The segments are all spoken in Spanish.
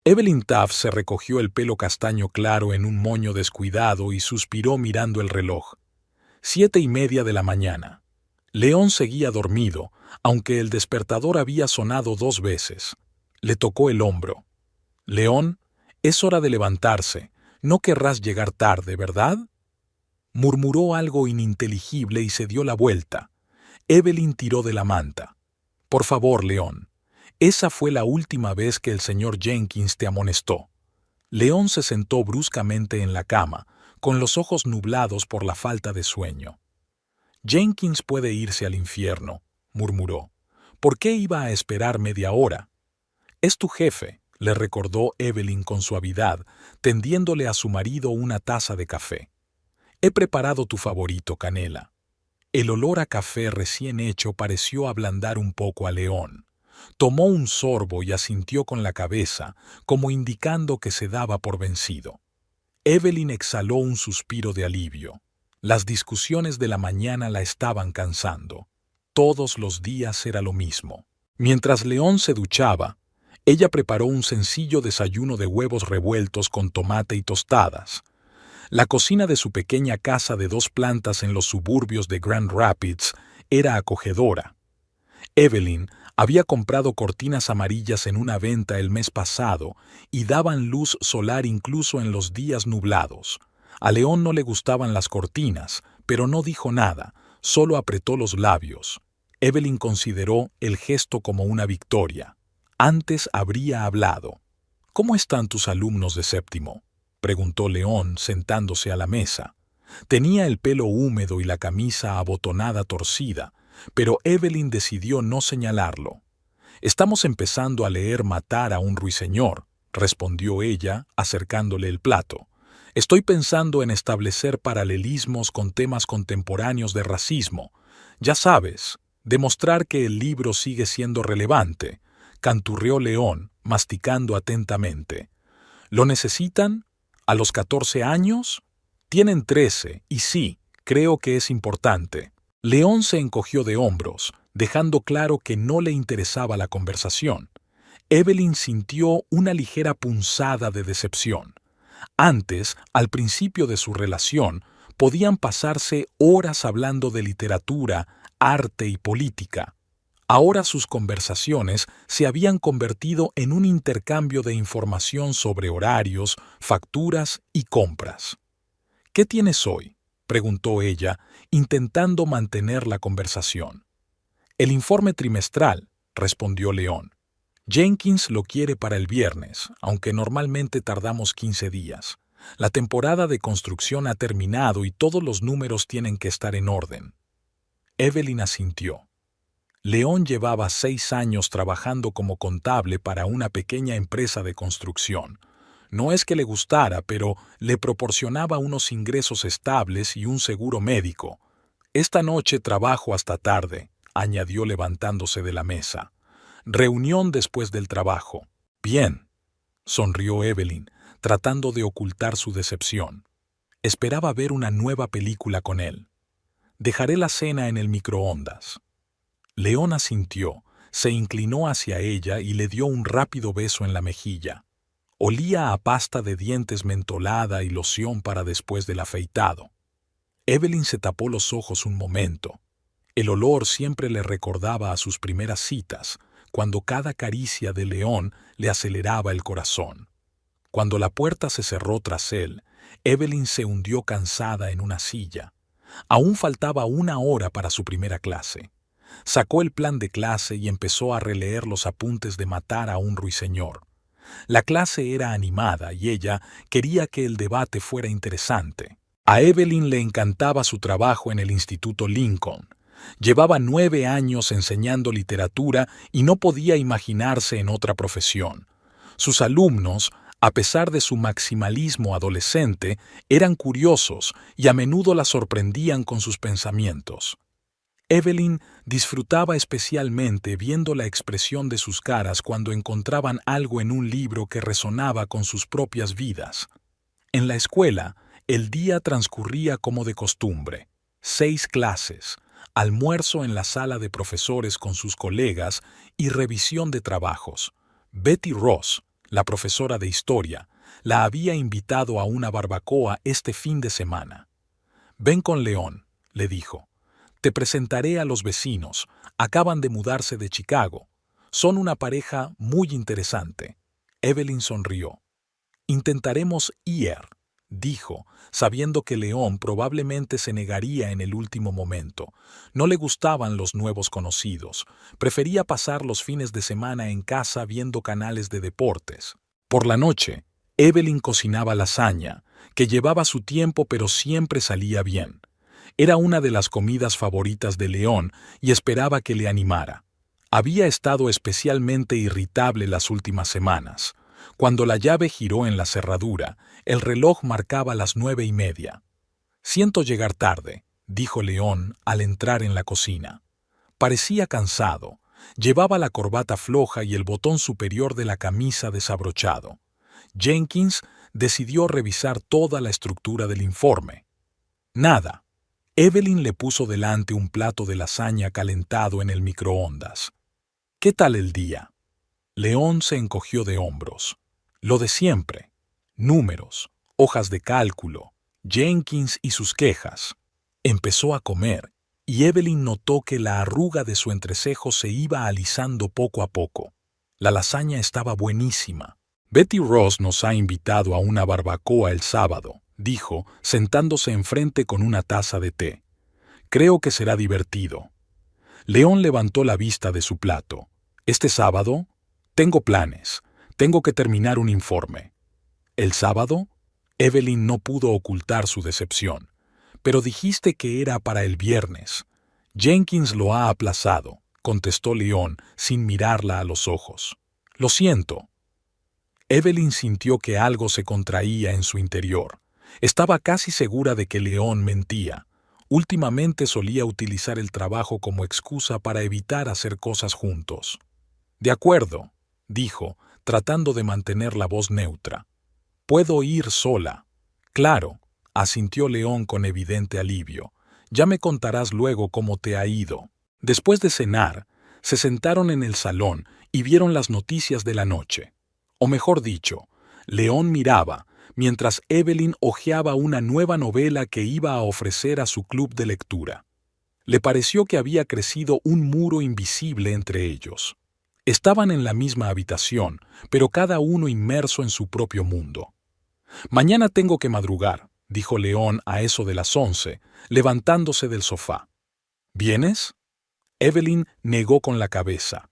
Evelyn Taft se recogió el pelo castaño claro en un moño descuidado y suspiró mirando el reloj. 7:30 de la mañana. León seguía dormido, aunque el despertador había sonado 2 veces. Le tocó el hombro. «León, es hora de levantarse. No querrás llegar tarde, ¿verdad?». Murmuró algo ininteligible y se dio la vuelta. Evelyn tiró de la manta. «Por favor, León. Esa fue la última vez que el señor Jenkins te amonestó». León se sentó bruscamente en la cama, con los ojos nublados por la falta de sueño. «Jenkins puede irse al infierno», murmuró. «¿Por qué iba a esperar media hora?». «Es tu jefe», le recordó Evelyn con suavidad, tendiéndole a su marido una taza de café. «He preparado tu favorito, canela». El olor a café recién hecho pareció ablandar un poco a León. Tomó un sorbo y asintió con la cabeza, como indicando que se daba por vencido. Evelyn exhaló un suspiro de alivio. Las discusiones de la mañana la estaban cansando. Todos los días era lo mismo. Mientras León se duchaba, ella preparó un sencillo desayuno de huevos revueltos con tomate y tostadas. La cocina de su pequeña casa de 2 plantas en los suburbios de Grand Rapids era acogedora. Evelyn había comprado cortinas amarillas en una venta el mes pasado y daban luz solar incluso en los días nublados. A León no le gustaban las cortinas, pero no dijo nada, solo apretó los labios. Evelyn consideró el gesto como una victoria. Antes habría hablado. «¿Cómo están tus alumnos de séptimo?», preguntó León sentándose a la mesa. Tenía el pelo húmedo y la camisa abotonada torcida, pero Evelyn decidió no señalarlo. «Estamos empezando a leer Matar a un ruiseñor», respondió ella, acercándole el plato. «Estoy pensando en establecer paralelismos con temas contemporáneos de racismo. Ya sabes, demostrar que el libro sigue siendo relevante», canturreó León, masticando atentamente. «¿Lo necesitan? ¿A los 14 años? Tienen 13, y sí, creo que es importante». León se encogió de hombros, dejando claro que no le interesaba la conversación. Evelyn sintió una ligera punzada de decepción. Antes, al principio de su relación, podían pasarse horas hablando de literatura, arte y política. Ahora sus conversaciones se habían convertido en un intercambio de información sobre horarios, facturas y compras. «¿Qué tienes hoy?», preguntó ella, intentando mantener la conversación. «El informe trimestral», respondió León. «Jenkins lo quiere para el viernes, aunque normalmente tardamos 15 días. La temporada de construcción ha terminado y todos los números tienen que estar en orden». Evelyn asintió. León llevaba 6 años trabajando como contable para una pequeña empresa de construcción. No es que le gustara, pero le proporcionaba unos ingresos estables y un seguro médico. «Esta noche trabajo hasta tarde», añadió levantándose de la mesa. «Reunión después del trabajo». «Bien», sonrió Evelyn, tratando de ocultar su decepción. Esperaba ver una nueva película con él. «Dejaré la cena en el microondas». León asintió, se inclinó hacia ella y le dio un rápido beso en la mejilla. Olía a pasta de dientes mentolada y loción para después del afeitado. Evelyn se tapó los ojos un momento. El olor siempre le recordaba a sus primeras citas, cuando cada caricia de León le aceleraba el corazón. Cuando la puerta se cerró tras él, Evelyn se hundió cansada en una silla. Aún faltaba 1 hora para su primera clase. Sacó el plan de clase y empezó a releer los apuntes de Matar a un ruiseñor. La clase era animada y ella quería que el debate fuera interesante. A Evelyn le encantaba su trabajo en el Instituto Lincoln. Llevaba 9 años enseñando literatura y no podía imaginarse en otra profesión. Sus alumnos, a pesar de su maximalismo adolescente, eran curiosos y a menudo la sorprendían con sus pensamientos. Evelyn disfrutaba especialmente viendo la expresión de sus caras cuando encontraban algo en un libro que resonaba con sus propias vidas. En la escuela, el día transcurría como de costumbre. 6 clases, almuerzo en la sala de profesores con sus colegas y revisión de trabajos. Betty Ross, la profesora de historia, la había invitado a una barbacoa este fin de semana. «Ven con León», le dijo. «Te presentaré a los vecinos. Acaban de mudarse de Chicago. Son una pareja muy interesante». Evelyn sonrió. «Intentaremos ir», dijo, sabiendo que León probablemente se negaría en el último momento. No le gustaban los nuevos conocidos. Prefería pasar los fines de semana en casa viendo canales de deportes. Por la noche, Evelyn cocinaba lasaña, que llevaba su tiempo pero siempre salía bien. Era una de las comidas favoritas de León y esperaba que le animara. Había estado especialmente irritable las últimas semanas. Cuando la llave giró en la cerradura, el reloj marcaba las 9:30. «Siento llegar tarde», dijo León al entrar en la cocina. Parecía cansado. Llevaba la corbata floja y el botón superior de la camisa desabrochado. Jenkins decidió revisar toda la estructura del informe. Nada. Evelyn le puso delante un plato de lasaña calentado en el microondas. «¿Qué tal el día?» León se encogió de hombros. Lo de siempre. Números, hojas de cálculo, Jenkins y sus quejas. Empezó a comer, y Evelyn notó que la arruga de su entrecejo se iba alisando poco a poco. La lasaña estaba buenísima. «Betty Ross nos ha invitado a una barbacoa el sábado», dijo, sentándose enfrente con una taza de té. «Creo que será divertido». León levantó la vista de su plato. «¿Este sábado?» «Tengo planes. Tengo que terminar un informe». «¿El sábado?» Evelyn no pudo ocultar su decepción. «Pero dijiste que era para el viernes». «Jenkins lo ha aplazado», contestó León sin mirarla a los ojos. «Lo siento». Evelyn sintió que algo se contraía en su interior. Estaba casi segura de que León mentía. Últimamente solía utilizar el trabajo como excusa para evitar hacer cosas juntos. «De acuerdo», dijo, tratando de mantener la voz neutra. «Puedo ir sola». «Claro», asintió León con evidente alivio. «Ya me contarás luego cómo te ha ido». Después de cenar, se sentaron en el salón y vieron las noticias de la noche. O mejor dicho, León miraba, mientras Evelyn hojeaba una nueva novela que iba a ofrecer a su club de lectura. Le pareció que había crecido un muro invisible entre ellos. Estaban en la misma habitación, pero cada uno inmerso en su propio mundo. «Mañana tengo que madrugar», dijo León a eso de las 11, levantándose del sofá. «¿Vienes?» Evelyn negó con la cabeza.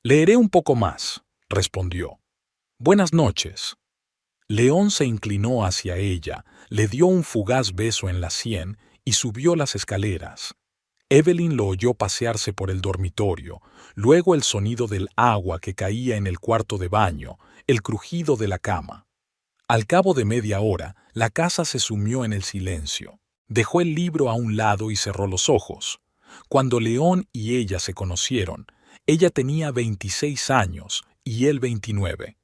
«Leeré un poco más», respondió. «Buenas noches». León se inclinó hacia ella, le dio un fugaz beso en la sien y subió las escaleras. Evelyn lo oyó pasearse por el dormitorio, luego el sonido del agua que caía en el cuarto de baño, el crujido de la cama. Al cabo de media hora, la casa se sumió en el silencio. Dejó el libro a un lado y cerró los ojos. Cuando León y ella se conocieron, ella tenía 26 años y él 29.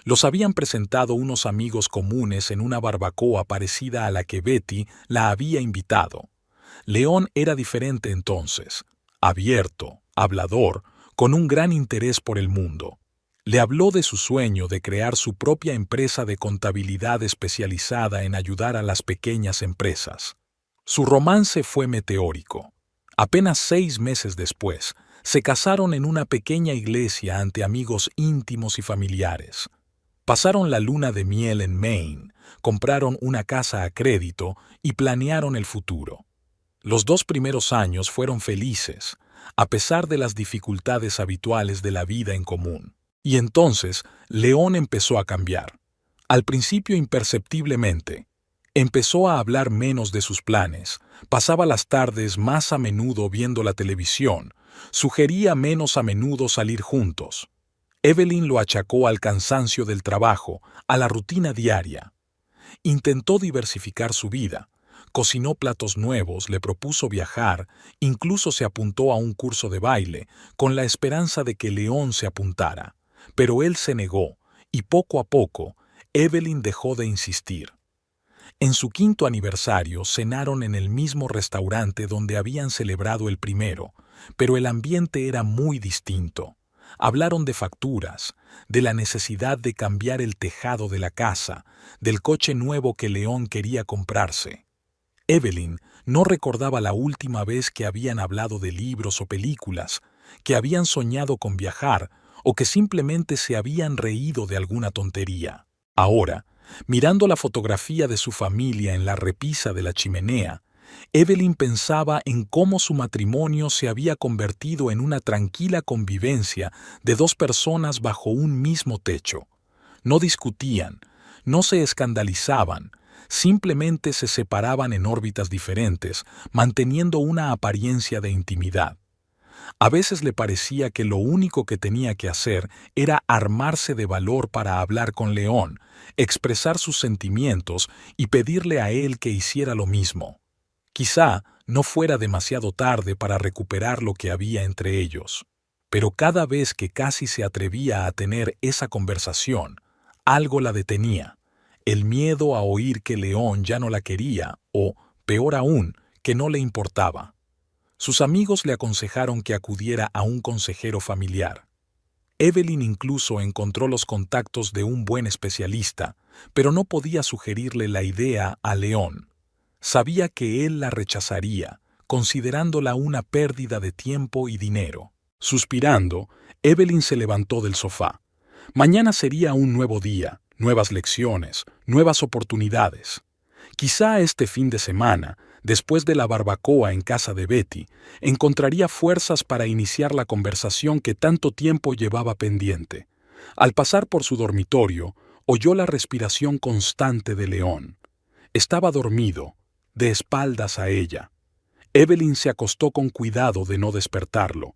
Los habían presentado unos amigos comunes en una barbacoa parecida a la que Betty la había invitado. León era diferente entonces, abierto, hablador, con un gran interés por el mundo. Le habló de su sueño de crear su propia empresa de contabilidad especializada en ayudar a las pequeñas empresas. Su romance fue meteórico. Apenas 6 meses después, se casaron en una pequeña iglesia ante amigos íntimos y familiares. Pasaron la luna de miel en Maine, compraron una casa a crédito y planearon el futuro. Los 2 primeros años fueron felices, a pesar de las dificultades habituales de la vida en común. Y entonces, León empezó a cambiar. Al principio imperceptiblemente. Empezó a hablar menos de sus planes, pasaba las tardes más a menudo viendo la televisión, sugería menos a menudo salir juntos. Evelyn lo achacó al cansancio del trabajo, a la rutina diaria. Intentó diversificar su vida. Cocinó platos nuevos, le propuso viajar, incluso se apuntó a un curso de baile, con la esperanza de que León se apuntara. Pero él se negó, y poco a poco, Evelyn dejó de insistir. En su 5º aniversario cenaron en el mismo restaurante donde habían celebrado el primero, pero el ambiente era muy distinto. Hablaron de facturas, de la necesidad de cambiar el tejado de la casa, del coche nuevo que León quería comprarse. Evelyn no recordaba la última vez que habían hablado de libros o películas, que habían soñado con viajar o que simplemente se habían reído de alguna tontería. Ahora, mirando la fotografía de su familia en la repisa de la chimenea, Evelyn pensaba en cómo su matrimonio se había convertido en una tranquila convivencia de dos personas bajo un mismo techo. No discutían, no se escandalizaban, simplemente se separaban en órbitas diferentes, manteniendo una apariencia de intimidad. A veces le parecía que lo único que tenía que hacer era armarse de valor para hablar con León, expresar sus sentimientos y pedirle a él que hiciera lo mismo. Quizá no fuera demasiado tarde para recuperar lo que había entre ellos, pero cada vez que casi se atrevía a tener esa conversación, algo la detenía. El miedo a oír que León ya no la quería o, peor aún, que no le importaba. Sus amigos le aconsejaron que acudiera a un consejero familiar. Evelyn incluso encontró los contactos de un buen especialista, pero no podía sugerirle la idea a León. Sabía que él la rechazaría, considerándola una pérdida de tiempo y dinero. Suspirando, Evelyn se levantó del sofá. Mañana sería un nuevo día, nuevas lecciones, nuevas oportunidades. Quizá este fin de semana, después de la barbacoa en casa de Betty, encontraría fuerzas para iniciar la conversación que tanto tiempo llevaba pendiente. Al pasar por su dormitorio, oyó la respiración constante de León. Estaba dormido, de espaldas a ella. Evelyn se acostó con cuidado de no despertarlo.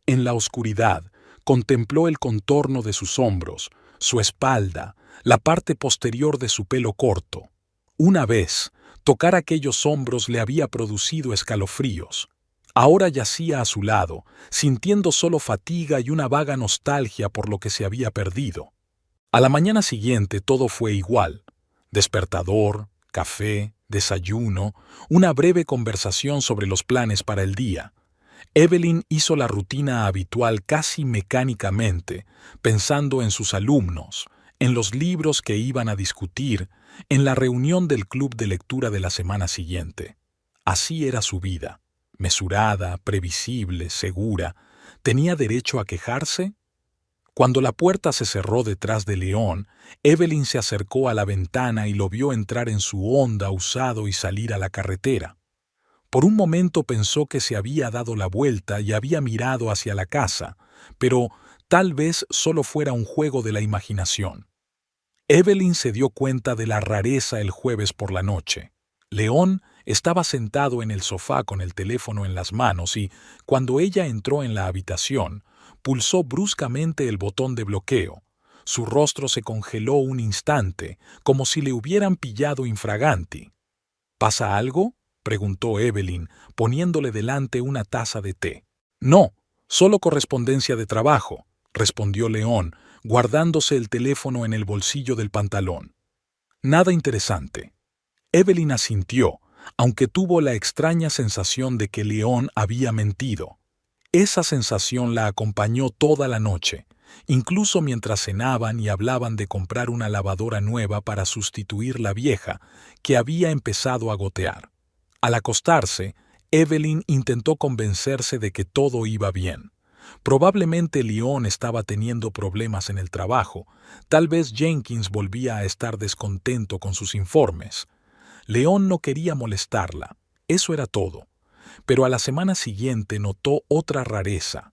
En la oscuridad, contempló el contorno de sus hombros, su espalda, la parte posterior de su pelo corto. Una vez, tocar aquellos hombros le había producido escalofríos. Ahora yacía a su lado, sintiendo solo fatiga y una vaga nostalgia por lo que se había perdido. A la mañana siguiente todo fue igual. Despertador, café, desayuno, una breve conversación sobre los planes para el día. Evelyn hizo la rutina habitual casi mecánicamente, pensando en sus alumnos, en los libros que iban a discutir, en la reunión del club de lectura de la semana siguiente. Así era su vida, mesurada, previsible, segura. ¿Tenía derecho a quejarse? Cuando la puerta se cerró detrás de León, Evelyn se acercó a la ventana y lo vio entrar en su Honda usado y salir a la carretera. Por un momento pensó que se había dado la vuelta y había mirado hacia la casa, pero tal vez solo fuera un juego de la imaginación. Evelyn se dio cuenta de la rareza el jueves por la noche. León estaba sentado en el sofá con el teléfono en las manos y, cuando ella entró en la habitación, pulsó bruscamente el botón de bloqueo. Su rostro se congeló un instante, como si le hubieran pillado infraganti. ¿Pasa algo?, preguntó Evelyn, poniéndole delante una taza de té. No, solo correspondencia de trabajo, respondió León, guardándose el teléfono en el bolsillo del pantalón. Nada interesante. Evelyn asintió, aunque tuvo la extraña sensación de que León había mentido. Esa sensación la acompañó toda la noche, incluso mientras cenaban y hablaban de comprar una lavadora nueva para sustituir la vieja, que había empezado a gotear. Al acostarse, Evelyn intentó convencerse de que todo iba bien. Probablemente León estaba teniendo problemas en el trabajo, tal vez Jenkins volvía a estar descontento con sus informes. León no quería molestarla, eso era todo. Pero a la semana siguiente notó otra rareza.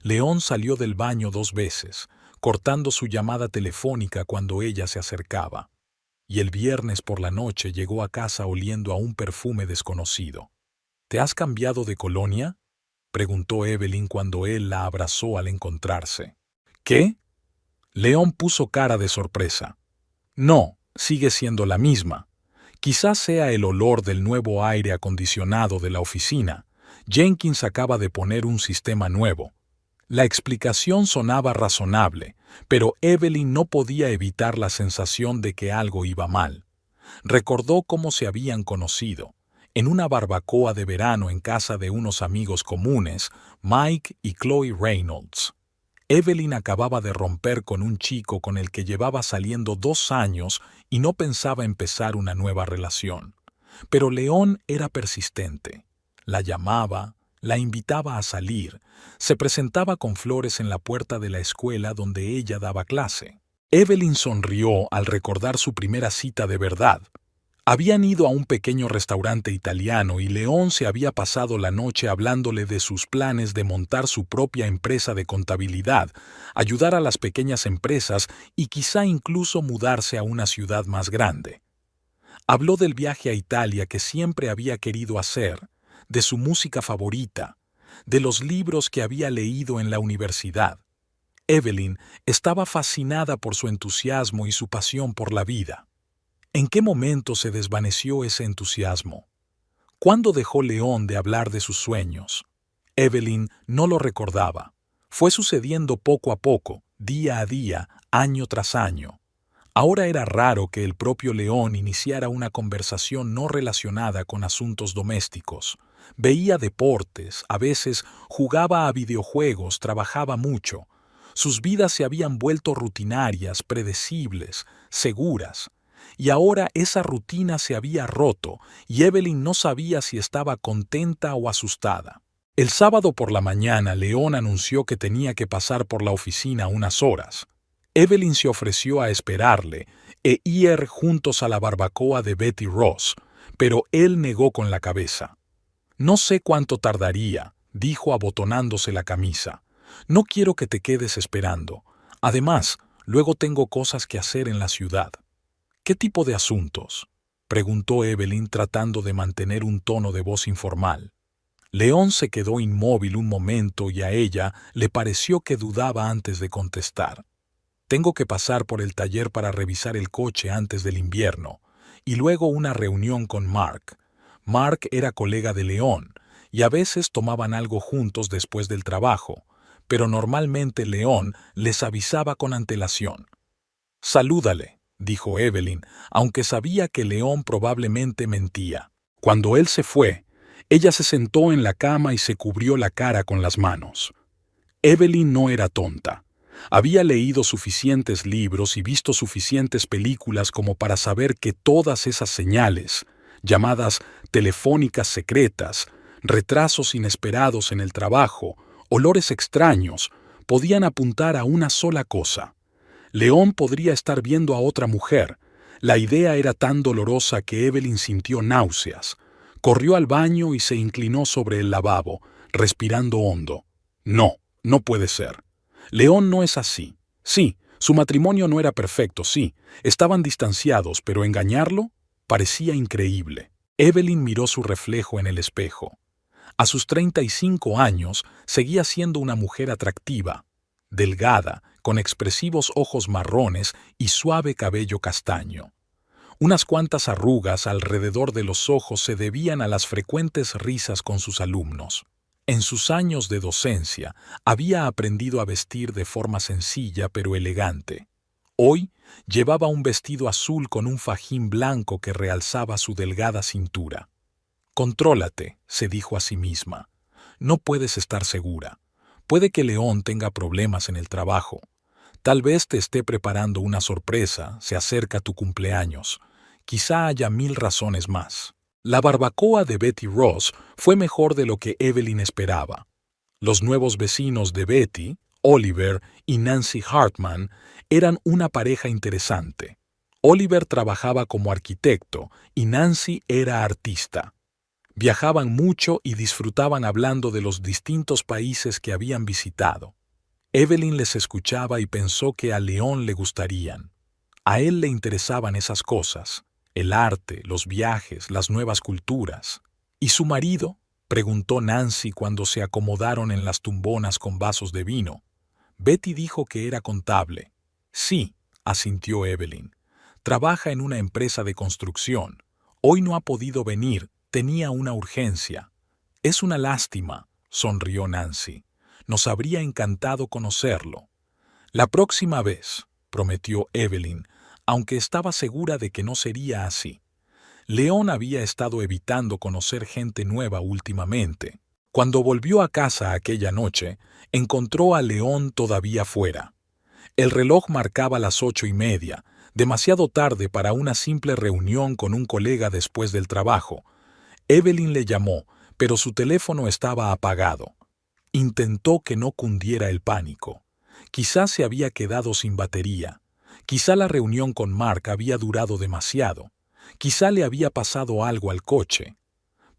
León salió del baño 2 veces, cortando su llamada telefónica cuando ella se acercaba. Y el viernes por la noche llegó a casa oliendo a un perfume desconocido. ¿Te has cambiado de colonia?, preguntó Evelyn cuando él la abrazó al encontrarse. ¿Qué? León puso cara de sorpresa. No, sigue siendo la misma. Quizás sea el olor del nuevo aire acondicionado de la oficina. Jenkins acaba de poner un sistema nuevo. La explicación sonaba razonable, pero Evelyn no podía evitar la sensación de que algo iba mal. Recordó cómo se habían conocido, en una barbacoa de verano en casa de unos amigos comunes, Mike y Chloe Reynolds. Evelyn acababa de romper con un chico con el que llevaba saliendo 2 años y no pensaba empezar una nueva relación. Pero León era persistente. La llamaba, la invitaba a salir, se presentaba con flores en la puerta de la escuela donde ella daba clase. Evelyn sonrió al recordar su primera cita de verdad. Habían ido a un pequeño restaurante italiano y León se había pasado la noche hablándole de sus planes de montar su propia empresa de contabilidad, ayudar a las pequeñas empresas y quizá incluso mudarse a una ciudad más grande. Habló del viaje a Italia que siempre había querido hacer, de su música favorita, de los libros que había leído en la universidad. Evelyn estaba fascinada por su entusiasmo y su pasión por la vida. ¿En qué momento se desvaneció ese entusiasmo? ¿Cuándo dejó León de hablar de sus sueños? Evelyn no lo recordaba. Fue sucediendo poco a poco, día a día, año tras año. Ahora era raro que el propio León iniciara una conversación no relacionada con asuntos domésticos. Veía deportes, a veces jugaba a videojuegos, trabajaba mucho. Sus vidas se habían vuelto rutinarias, predecibles, seguras. Y ahora esa rutina se había roto y Evelyn no sabía si estaba contenta o asustada. El sábado por la mañana, León anunció que tenía que pasar por la oficina unas horas. Evelyn se ofreció a esperarle e ir juntos a la barbacoa de Betty Ross, pero él negó con la cabeza. «No sé cuánto tardaría», dijo abotonándose la camisa. «No quiero que te quedes esperando. Además, luego tengo cosas que hacer en la ciudad». «¿Qué tipo de asuntos?», preguntó Evelyn tratando de mantener un tono de voz informal. León se quedó inmóvil un momento y a ella le pareció que dudaba antes de contestar. «Tengo que pasar por el taller para revisar el coche antes del invierno, y luego una reunión con Mark». Mark era colega de León, y a veces tomaban algo juntos después del trabajo, pero normalmente León les avisaba con antelación. «Salúdale», dijo Evelyn, aunque sabía que León probablemente mentía. Cuando él se fue, ella se sentó en la cama y se cubrió la cara con las manos. Evelyn no era tonta. Había leído suficientes libros y visto suficientes películas como para saber que todas esas señales, llamadas telefónicas secretas, retrasos inesperados en el trabajo, olores extraños, podían apuntar a una sola cosa. León podría estar viendo a otra mujer. La idea era tan dolorosa que Evelyn sintió náuseas. Corrió al baño y se inclinó sobre el lavabo, respirando hondo. No, no puede ser. León no es así. Sí, su matrimonio no era perfecto, sí. Estaban distanciados, pero engañarlo parecía increíble. Evelyn miró su reflejo en el espejo. A sus 35 años seguía siendo una mujer atractiva, delgada, con expresivos ojos marrones y suave cabello castaño. Unas cuantas arrugas alrededor de los ojos se debían a las frecuentes risas con sus alumnos. En sus años de docencia había aprendido a vestir de forma sencilla pero elegante. Hoy llevaba un vestido azul con un fajín blanco que realzaba su delgada cintura. «Contrólate», se dijo a sí misma. «No puedes estar segura. Puede que León tenga problemas en el trabajo. Tal vez te esté preparando una sorpresa, se acerca tu cumpleaños. Quizá haya 1000 razones más». La barbacoa de Betty Ross fue mejor de lo que Evelyn esperaba. Los nuevos vecinos de Betty, Oliver y Nancy Hartman, eran una pareja interesante. Oliver trabajaba como arquitecto y Nancy era artista. Viajaban mucho y disfrutaban hablando de los distintos países que habían visitado. Evelyn les escuchaba y pensó que a León le gustarían. A él le interesaban esas cosas, el arte, los viajes, las nuevas culturas. ¿Y su marido?, preguntó Nancy cuando se acomodaron en las tumbonas con vasos de vino. Betty dijo que era contable. «Sí», asintió Evelyn. «Trabaja en una empresa de construcción. Hoy no ha podido venir, tenía una urgencia». «Es una lástima», sonrió Nancy. «Nos habría encantado conocerlo». «La próxima vez», prometió Evelyn, aunque estaba segura de que no sería así. León había estado evitando conocer gente nueva últimamente. Cuando volvió a casa aquella noche, encontró a León todavía fuera. El reloj marcaba las 8:30, demasiado tarde para una simple reunión con un colega después del trabajo. Evelyn le llamó, pero su teléfono estaba apagado. Intentó que no cundiera el pánico. Quizá se había quedado sin batería. Quizá la reunión con Mark había durado demasiado. Quizá le había pasado algo al coche.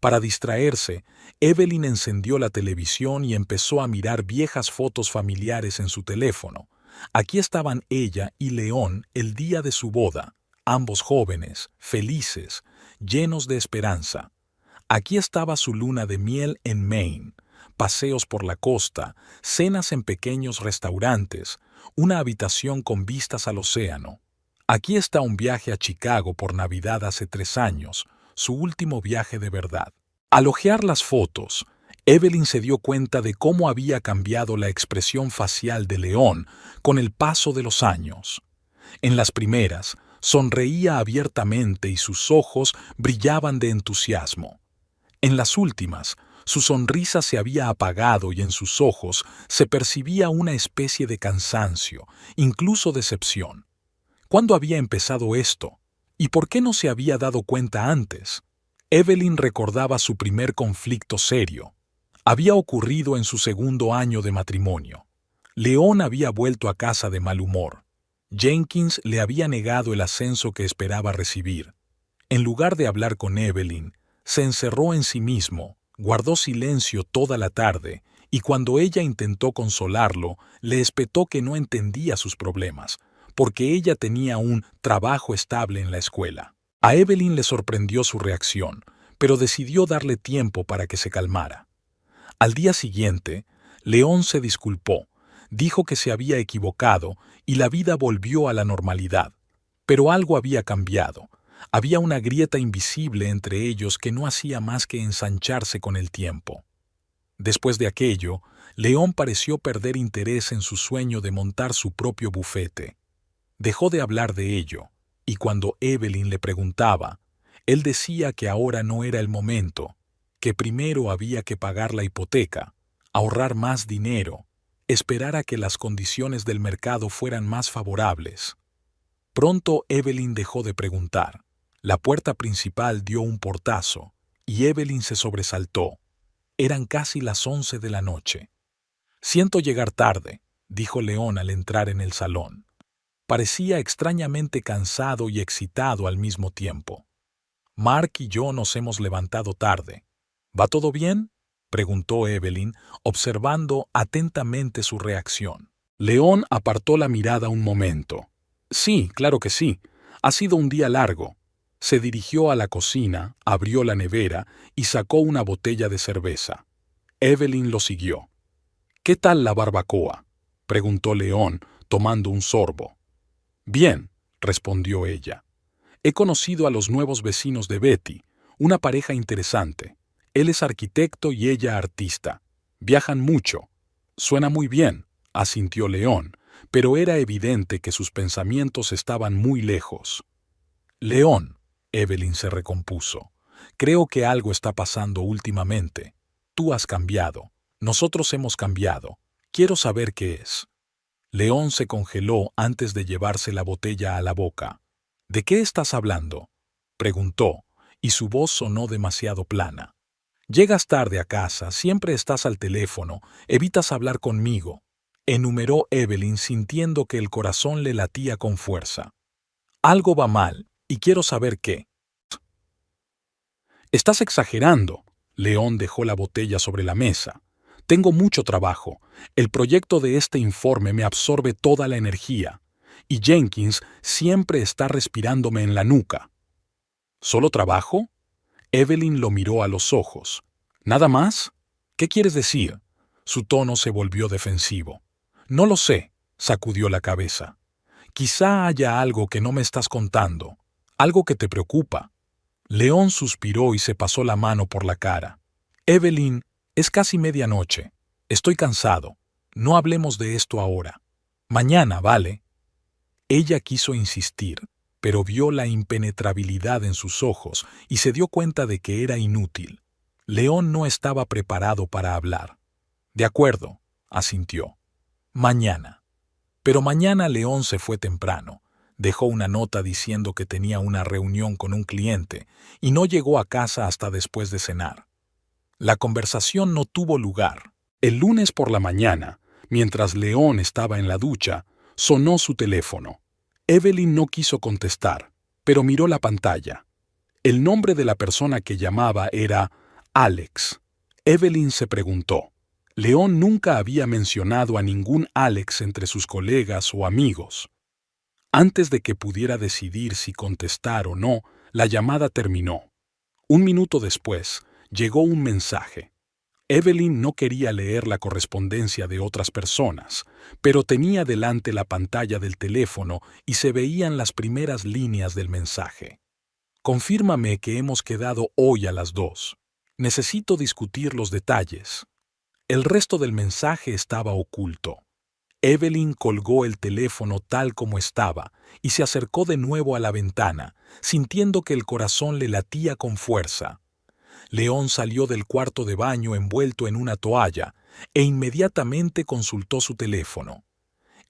Para distraerse, Evelyn encendió la televisión y empezó a mirar viejas fotos familiares en su teléfono. Aquí estaban ella y León el día de su boda, ambos jóvenes, felices, llenos de esperanza. Aquí estaba su luna de miel en Maine, paseos por la costa, cenas en pequeños restaurantes, una habitación con vistas al océano. Aquí está un viaje a Chicago por Navidad hace 3 años, su último viaje de verdad. Al hojear las fotos, Evelyn se dio cuenta de cómo había cambiado la expresión facial de León con el paso de los años. En las primeras, sonreía abiertamente y sus ojos brillaban de entusiasmo. En las últimas, su sonrisa se había apagado y en sus ojos se percibía una especie de cansancio, incluso decepción. ¿Cuándo había empezado esto? ¿Y por qué no se había dado cuenta antes? Evelyn recordaba su primer conflicto serio. Había ocurrido en su segundo año de matrimonio. León había vuelto a casa de mal humor. Jenkins le había negado el ascenso que esperaba recibir. En lugar de hablar con Evelyn, se encerró en sí mismo, guardó silencio toda la tarde, y cuando ella intentó consolarlo, le espetó que no entendía sus problemas, porque ella tenía un trabajo estable en la escuela. A Evelyn le sorprendió su reacción, pero decidió darle tiempo para que se calmara. Al día siguiente, León se disculpó, dijo que se había equivocado y la vida volvió a la normalidad. Pero algo había cambiado. Había una grieta invisible entre ellos que no hacía más que ensancharse con el tiempo. Después de aquello, León pareció perder interés en su sueño de montar su propio bufete. Dejó de hablar de ello, y cuando Evelyn le preguntaba, él decía que ahora no era el momento, que primero había que pagar la hipoteca, ahorrar más dinero, esperar a que las condiciones del mercado fueran más favorables. Pronto Evelyn dejó de preguntar. La puerta principal dio un portazo, y Evelyn se sobresaltó. Eran casi las 11 de la noche. «Siento llegar tarde», dijo León al entrar en el salón. Parecía extrañamente cansado y excitado al mismo tiempo. «Mark y yo nos hemos levantado tarde. ¿Va todo bien?», preguntó Evelyn, observando atentamente su reacción. León apartó la mirada un momento. «Sí, claro que sí. Ha sido un día largo». Se dirigió a la cocina, abrió la nevera y sacó una botella de cerveza. Evelyn lo siguió. «¿Qué tal la barbacoa?», preguntó León, tomando un sorbo. «Bien», respondió ella. «He conocido a los nuevos vecinos de Betty, una pareja interesante. Él es arquitecto y ella artista. Viajan mucho». «Suena muy bien», asintió León, pero era evidente que sus pensamientos estaban muy lejos. «León», Evelyn se recompuso, «creo que algo está pasando últimamente. Tú has cambiado. Nosotros hemos cambiado. Quiero saber qué es». León se congeló antes de llevarse la botella a la boca. «¿De qué estás hablando?», preguntó, y su voz sonó demasiado plana. «Llegas tarde a casa, siempre estás al teléfono, evitas hablar conmigo», enumeró Evelyn sintiendo que el corazón le latía con fuerza. «Algo va mal, y quiero saber qué». «Estás exagerando». León dejó la botella sobre la mesa. «Tengo mucho trabajo. El proyecto de este informe me absorbe toda la energía. Y Jenkins siempre está respirándome en la nuca». «¿Solo trabajo?». Evelyn lo miró a los ojos. «¿Nada más? ¿Qué quieres decir?». Su tono se volvió defensivo. «No lo sé», sacudió la cabeza. «Quizá haya algo que no me estás contando, algo que te preocupa». León suspiró y se pasó la mano por la cara. «Evelyn, es casi medianoche. Estoy cansado. No hablemos de esto ahora. Mañana, ¿vale?». Ella quiso insistir, pero vio la impenetrabilidad en sus ojos y se dio cuenta de que era inútil. León no estaba preparado para hablar. De acuerdo, asintió. Mañana. Pero mañana León se fue temprano. Dejó una nota diciendo que tenía una reunión con un cliente y no llegó a casa hasta después de cenar. La conversación no tuvo lugar. El lunes por la mañana, mientras León estaba en la ducha, sonó su teléfono. Evelyn no quiso contestar, pero miró la pantalla. El nombre de la persona que llamaba era Alex. Evelyn se preguntó. León nunca había mencionado a ningún Alex entre sus colegas o amigos. Antes de que pudiera decidir si contestar o no, la llamada terminó. Un minuto después, llegó un mensaje. Evelyn no quería leer la correspondencia de otras personas, pero tenía delante la pantalla del teléfono y se veían las primeras líneas del mensaje. Confírmame que hemos quedado hoy a las 2. Necesito discutir los detalles. El resto del mensaje estaba oculto. Evelyn colgó el teléfono tal como estaba y se acercó de nuevo a la ventana, sintiendo que el corazón le latía con fuerza. León salió del cuarto de baño envuelto en una toalla e inmediatamente consultó su teléfono.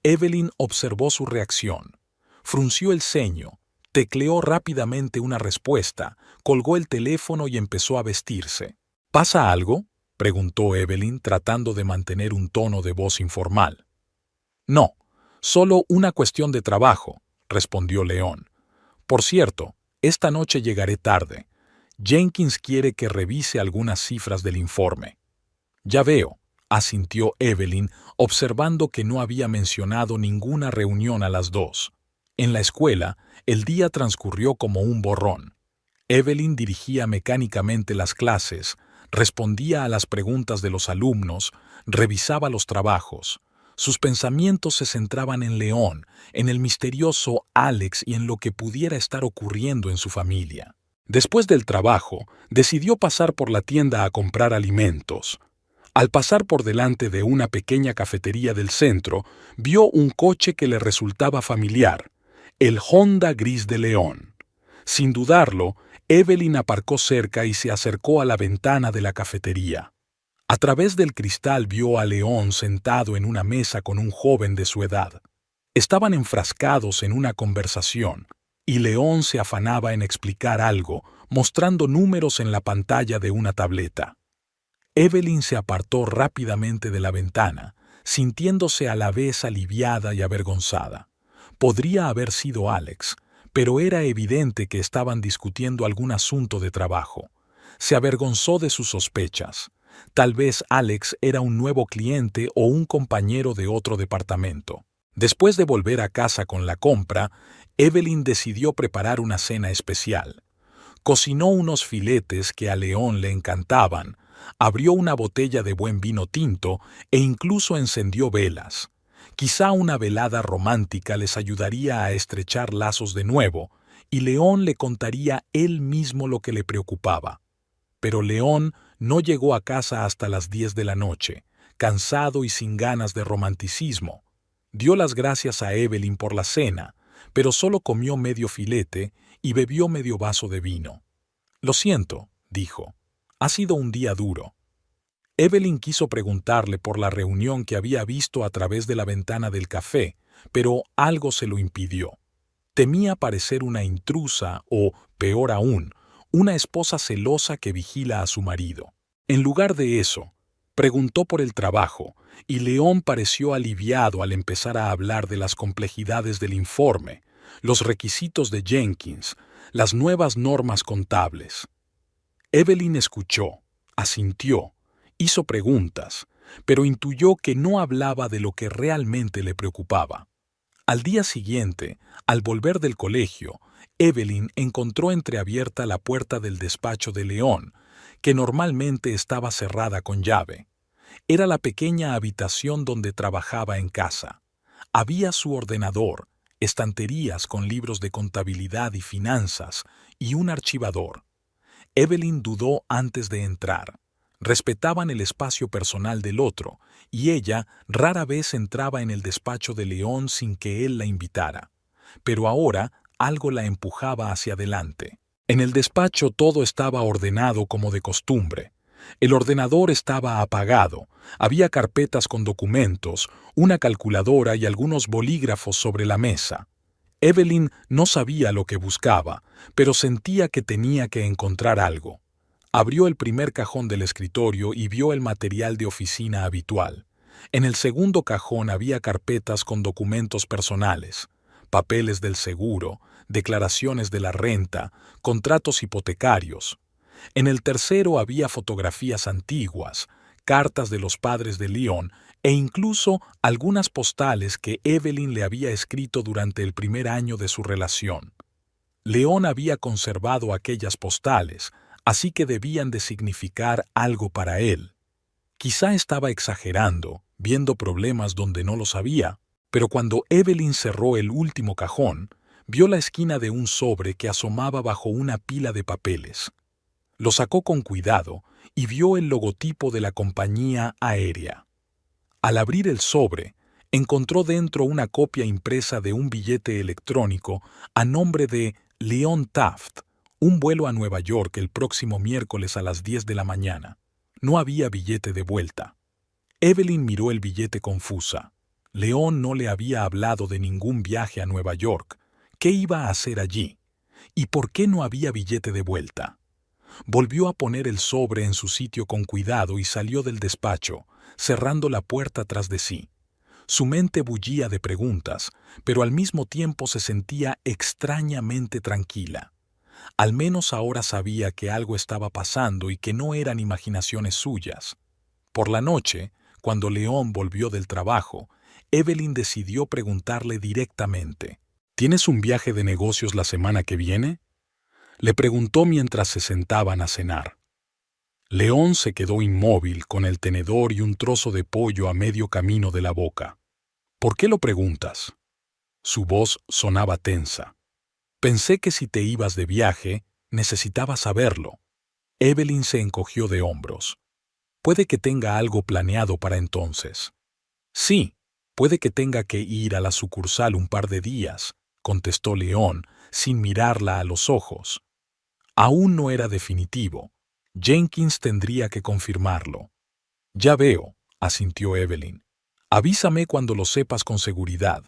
Evelyn observó su reacción. Frunció el ceño, tecleó rápidamente una respuesta, colgó el teléfono y empezó a vestirse. ¿Pasa algo?, preguntó Evelyn tratando de mantener un tono de voz informal. No, solo una cuestión de trabajo, respondió León. Por cierto, esta noche llegaré tarde. Jenkins quiere que revise algunas cifras del informe. Ya veo, asintió Evelyn, observando que no había mencionado ninguna reunión a las 2. En la escuela, el día transcurrió como un borrón. Evelyn dirigía mecánicamente las clases, respondía a las preguntas de los alumnos, revisaba los trabajos. Sus pensamientos se centraban en León, en el misterioso Alex y en lo que pudiera estar ocurriendo en su familia. Después del trabajo, decidió pasar por la tienda a comprar alimentos. Al pasar por delante de una pequeña cafetería del centro, vio un coche que le resultaba familiar, el Honda gris de León. Sin dudarlo, Evelyn aparcó cerca y se acercó a la ventana de la cafetería. A través del cristal vio a León sentado en una mesa con un joven de su edad. Estaban enfrascados en una conversación, y León se afanaba en explicar algo, mostrando números en la pantalla de una tableta. Evelyn se apartó rápidamente de la ventana, sintiéndose a la vez aliviada y avergonzada. Podría haber sido Alex, pero era evidente que estaban discutiendo algún asunto de trabajo. Se avergonzó de sus sospechas. Tal vez Alex era un nuevo cliente o un compañero de otro departamento. Después de volver a casa con la compra, Evelyn decidió preparar una cena especial. Cocinó unos filetes que a León le encantaban, abrió una botella de buen vino tinto e incluso encendió velas. Quizá una velada romántica les ayudaría a estrechar lazos de nuevo, y León le contaría él mismo lo que le preocupaba. Pero León no llegó a casa hasta las 10 de la noche, cansado y sin ganas de romanticismo. Dio las gracias a Evelyn por la cena, pero solo comió medio filete y bebió medio vaso de vino. «Lo siento», dijo. «Ha sido un día duro». Evelyn quiso preguntarle por la reunión que había visto a través de la ventana del café, pero algo se lo impidió. Temía parecer una intrusa o, peor aún, una esposa celosa que vigila a su marido. En lugar de eso, preguntó por el trabajo, y León pareció aliviado al empezar a hablar de las complejidades del informe, los requisitos de Jenkins, las nuevas normas contables. Evelyn escuchó, asintió, hizo preguntas, pero intuyó que no hablaba de lo que realmente le preocupaba. Al día siguiente, al volver del colegio, Evelyn encontró entreabierta la puerta del despacho de León, que normalmente estaba cerrada con llave. Era la pequeña habitación donde trabajaba en casa. Había su ordenador, estanterías con libros de contabilidad y finanzas y un archivador. Evelyn dudó antes de entrar. Respetaban el espacio personal del otro, y ella rara vez entraba en el despacho de León sin que él la invitara. Pero ahora algo la empujaba hacia adelante. En el despacho todo estaba ordenado como de costumbre. El ordenador estaba apagado, había carpetas con documentos, una calculadora y algunos bolígrafos sobre la mesa. Evelyn no sabía lo que buscaba, pero sentía que tenía que encontrar algo. Abrió el primer cajón del escritorio y vio el material de oficina habitual. En el segundo cajón había carpetas con documentos personales, papeles del seguro, declaraciones de la renta, contratos hipotecarios. En el tercero había fotografías antiguas, cartas de los padres de Leon e incluso algunas postales que Evelyn le había escrito durante el primer año de su relación. Leon había conservado aquellas postales, así que debían de significar algo para él. Quizá estaba exagerando, viendo problemas donde no los había, pero cuando Evelyn cerró el último cajón, vio la esquina de un sobre que asomaba bajo una pila de papeles. Lo sacó con cuidado y vio el logotipo de la compañía aérea. Al abrir el sobre, encontró dentro una copia impresa de un billete electrónico a nombre de Leon Taft, un vuelo a Nueva York el próximo miércoles a las 10 de la mañana. No había billete de vuelta. Evelyn miró el billete confusa. Leon no le había hablado de ningún viaje a Nueva York. ¿Qué iba a hacer allí? ¿Y por qué no había billete de vuelta? Volvió a poner el sobre en su sitio con cuidado y salió del despacho, cerrando la puerta tras de sí. Su mente bullía de preguntas, pero al mismo tiempo se sentía extrañamente tranquila. Al menos ahora sabía que algo estaba pasando y que no eran imaginaciones suyas. Por la noche, cuando Leon volvió del trabajo, Evelyn decidió preguntarle directamente: ¿Tienes un viaje de negocios la semana que viene? Le preguntó mientras se sentaban a cenar. Leon se quedó inmóvil con el tenedor y un trozo de pollo a medio camino de la boca. ¿Por qué lo preguntas? Su voz sonaba tensa. Pensé que si te ibas de viaje, necesitabas saberlo. Evelyn se encogió de hombros. Puede que tenga algo planeado para entonces. Sí, puede que tenga que ir a la sucursal un par de días, contestó Leon, sin mirarla a los ojos. Aún no era definitivo. Jenkins tendría que confirmarlo. Ya veo, asintió Evelyn. Avísame cuando lo sepas con seguridad.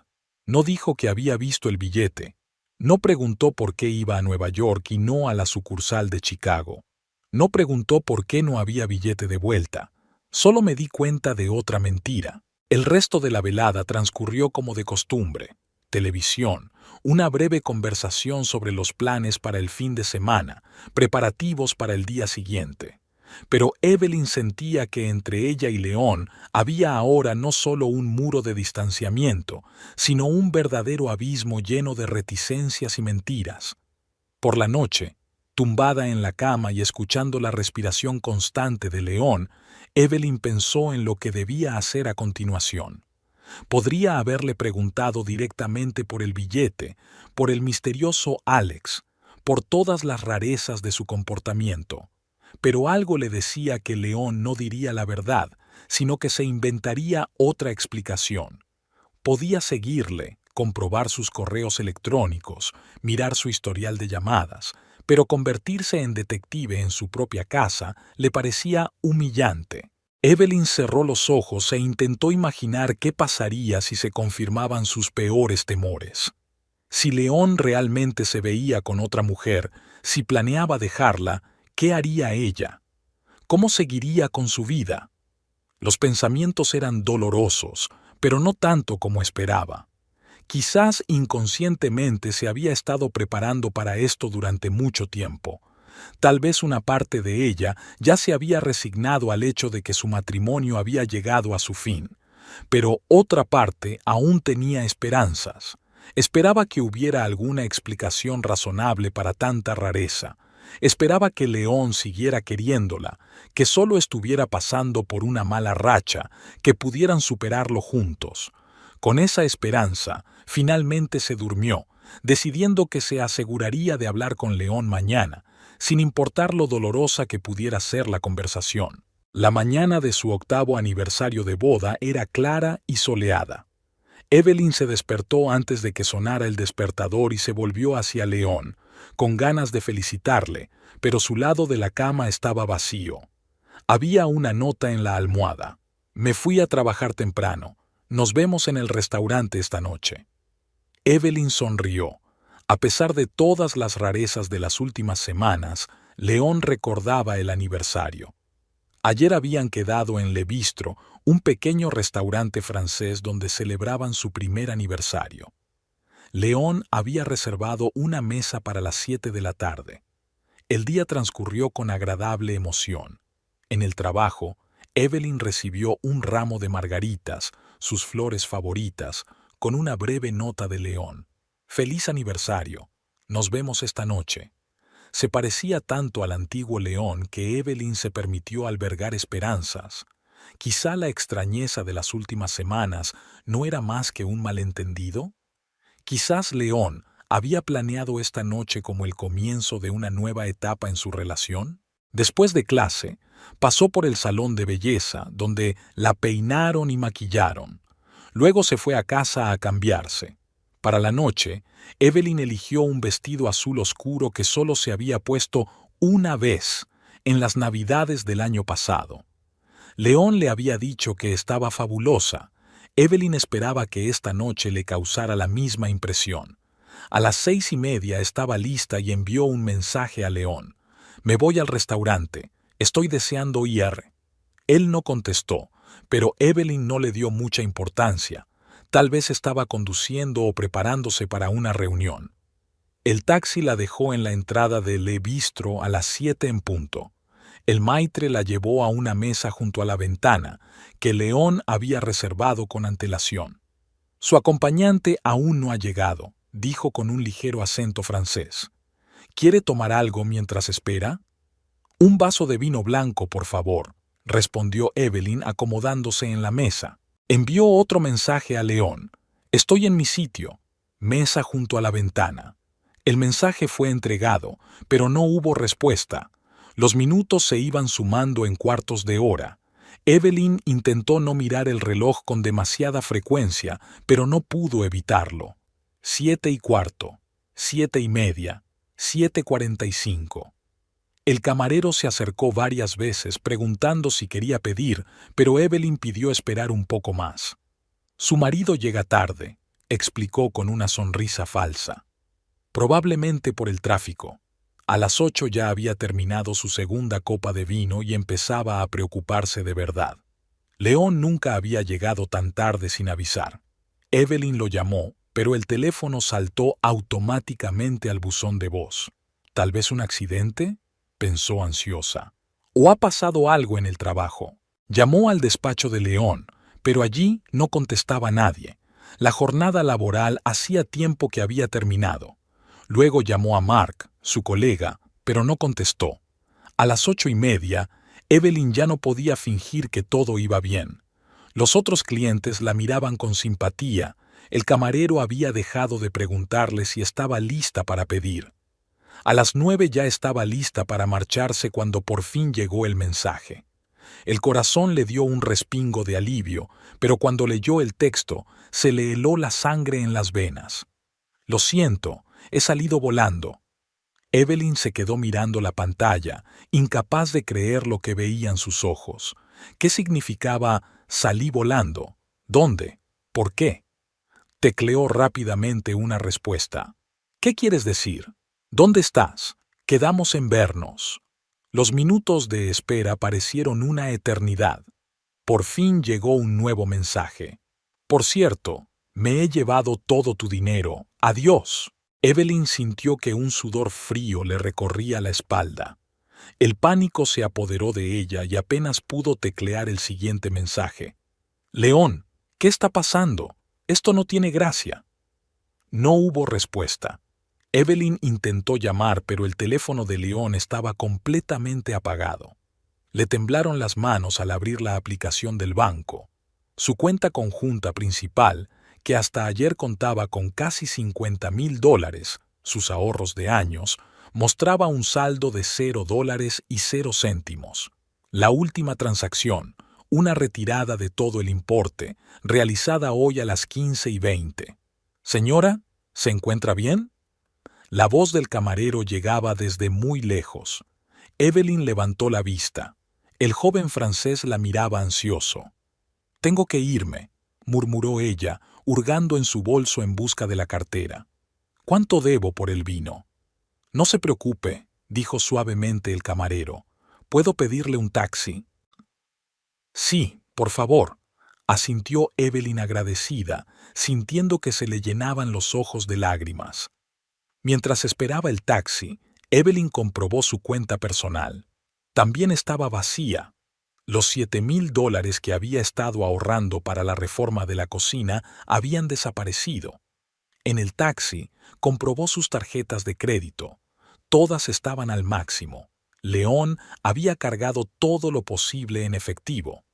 No dijo que había visto el billete. No preguntó por qué iba a Nueva York y no a la sucursal de Chicago. No preguntó por qué no había billete de vuelta. Solo me di cuenta de otra mentira. El resto de la velada transcurrió como de costumbre. Televisión, una breve conversación sobre los planes para el fin de semana, preparativos para el día siguiente. Pero Evelyn sentía que entre ella y Leon había ahora no solo un muro de distanciamiento, sino un verdadero abismo lleno de reticencias y mentiras. Por la noche, tumbada en la cama y escuchando la respiración constante de Leon, Evelyn pensó en lo que debía hacer a continuación. Podría haberle preguntado directamente por el billete, por el misterioso Alex, por todas las rarezas de su comportamiento. Pero algo le decía que Leon no diría la verdad, sino que se inventaría otra explicación. Podía seguirle, comprobar sus correos electrónicos, mirar su historial de llamadas, pero convertirse en detective en su propia casa le parecía humillante. Evelyn cerró los ojos e intentó imaginar qué pasaría si se confirmaban sus peores temores. Si Leon realmente se veía con otra mujer, si planeaba dejarla, ¿qué haría ella? ¿Cómo seguiría con su vida? Los pensamientos eran dolorosos, pero no tanto como esperaba. Quizás inconscientemente se había estado preparando para esto durante mucho tiempo. Tal vez una parte de ella ya se había resignado al hecho de que su matrimonio había llegado a su fin, pero otra parte aún tenía esperanzas. Esperaba que hubiera alguna explicación razonable para tanta rareza. Esperaba que Leon siguiera queriéndola, que solo estuviera pasando por una mala racha, que pudieran superarlo juntos. Con esa esperanza, finalmente se durmió, decidiendo que se aseguraría de hablar con Leon mañana, sin importar lo dolorosa que pudiera ser la conversación. La mañana de su 8º aniversario de boda era clara y soleada. Evelyn se despertó antes de que sonara el despertador y se volvió hacia Leon, con ganas de felicitarle, pero su lado de la cama estaba vacío. Había una nota en la almohada. Me fui a trabajar temprano. Nos vemos en el restaurante esta noche. Evelyn sonrió. A pesar de todas las rarezas de las últimas semanas, León recordaba el aniversario. Ayer habían quedado en Le Bistro, un pequeño restaurante francés donde celebraban su primer aniversario. León había reservado una mesa para las 7 de la tarde. El día transcurrió con agradable emoción. En el trabajo, Evelyn recibió un ramo de margaritas, sus flores favoritas, con una breve nota de León. «Feliz aniversario. Nos vemos esta noche». Se parecía tanto al antiguo León que Evelyn se permitió albergar esperanzas. Quizá la extrañeza de las últimas semanas no era más que un malentendido. Quizás León había planeado esta noche como el comienzo de una nueva etapa en su relación. Después de clase, pasó por el salón de belleza, donde la peinaron y maquillaron. Luego se fue a casa a cambiarse. Para la noche, Evelyn eligió un vestido azul oscuro que solo se había puesto una vez, en las Navidades del año pasado. León le había dicho que estaba fabulosa. Evelyn esperaba que esta noche le causara la misma impresión. A las 6:30 estaba lista y envió un mensaje a León. «Me voy al restaurante. Estoy deseando ir». Él no contestó, pero Evelyn no le dio mucha importancia. Tal vez estaba conduciendo o preparándose para una reunión. El taxi la dejó en la entrada de Le Bistro a las 7 en punto. El maitre la llevó a una mesa junto a la ventana, que León había reservado con antelación. «Su acompañante aún no ha llegado», dijo con un ligero acento francés. «¿Quiere tomar algo mientras espera?» «Un vaso de vino blanco, por favor», respondió Evelyn acomodándose en la mesa. Envió otro mensaje a León. «Estoy en mi sitio. Mesa junto a la ventana». El mensaje fue entregado, pero no hubo respuesta. Los minutos se iban sumando en cuartos de hora. Evelyn intentó no mirar el reloj con demasiada frecuencia, pero no pudo evitarlo. 7:15, 7:30, 7:45. El camarero se acercó varias veces preguntando si quería pedir, pero Evelyn pidió esperar un poco más. «Su marido llega tarde», explicó con una sonrisa falsa. «Probablemente por el tráfico». A las 8 ya había terminado su segunda copa de vino y empezaba a preocuparse de verdad. León nunca había llegado tan tarde sin avisar. Evelyn lo llamó, pero el teléfono saltó automáticamente al buzón de voz. «¿Tal vez un accidente?», pensó ansiosa. «¿O ha pasado algo en el trabajo?». Llamó al despacho de León, pero allí no contestaba nadie. La jornada laboral hacía tiempo que había terminado. Luego llamó a Mark, su colega, pero no contestó. A las 8:30, Evelyn ya no podía fingir que todo iba bien. Los otros clientes la miraban con simpatía. El camarero había dejado de preguntarle si estaba lista para pedir. A las 9 ya estaba lista para marcharse cuando por fin llegó el mensaje. El corazón le dio un respingo de alivio, pero cuando leyó el texto, se le heló la sangre en las venas. «Lo siento, he salido volando». Evelyn se quedó mirando la pantalla, incapaz de creer lo que veían sus ojos. ¿Qué significaba «salí volando»? ¿Dónde? ¿Por qué? Tecleó rápidamente una respuesta. «¿Qué quieres decir? ¿Dónde estás? Quedamos en vernos». Los minutos de espera parecieron una eternidad. Por fin llegó un nuevo mensaje. «Por cierto, me he llevado todo tu dinero. Adiós». Evelyn sintió que un sudor frío le recorría la espalda. El pánico se apoderó de ella y apenas pudo teclear el siguiente mensaje. «León, ¿qué está pasando? Esto no tiene gracia». No hubo respuesta. Evelyn intentó llamar, pero el teléfono de León estaba completamente apagado. Le temblaron las manos al abrir la aplicación del banco. Su cuenta conjunta principal, que hasta ayer contaba con casi $50,000, sus ahorros de años, mostraba un saldo de $0 y 0 céntimos. La última transacción, una retirada de todo el importe, realizada hoy a las 15:20. «Señora, ¿se encuentra bien?». La voz del camarero llegaba desde muy lejos. Evelyn levantó la vista. El joven francés la miraba ansioso. «Tengo que irme», murmuró ella, hurgando en su bolso en busca de la cartera. «¿Cuánto debo por el vino?» «No se preocupe», dijo suavemente el camarero. «¿Puedo pedirle un taxi?» «Sí, por favor», asintió Evelyn agradecida, sintiendo que se le llenaban los ojos de lágrimas. Mientras esperaba el taxi, Evelyn comprobó su cuenta personal. También estaba vacía. Los $7,000 que había estado ahorrando para la reforma de la cocina habían desaparecido. En el taxi, comprobó sus tarjetas de crédito. Todas estaban al máximo. León había cargado todo lo posible en efectivo.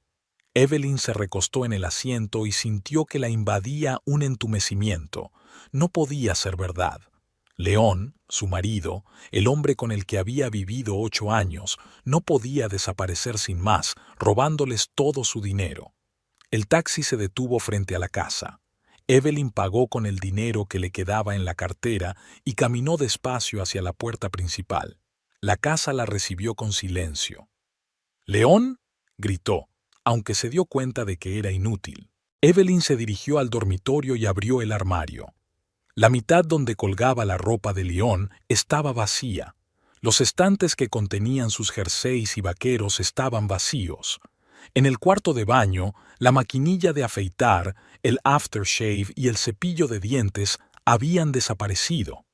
Evelyn se recostó en el asiento y sintió que la invadía un entumecimiento. No podía ser verdad. León, su marido, el hombre con el que había vivido 8 años, no podía desaparecer sin más, robándoles todo su dinero. El taxi se detuvo frente a la casa. Evelyn pagó con el dinero que le quedaba en la cartera y caminó despacio hacia la puerta principal. La casa la recibió con silencio. «¿León?», gritó, aunque se dio cuenta de que era inútil. Evelyn se dirigió al dormitorio y abrió el armario. La mitad donde colgaba la ropa de León estaba vacía. Los estantes que contenían sus jerseys y vaqueros estaban vacíos. En el cuarto de baño, la maquinilla de afeitar, el aftershave y el cepillo de dientes habían desaparecido.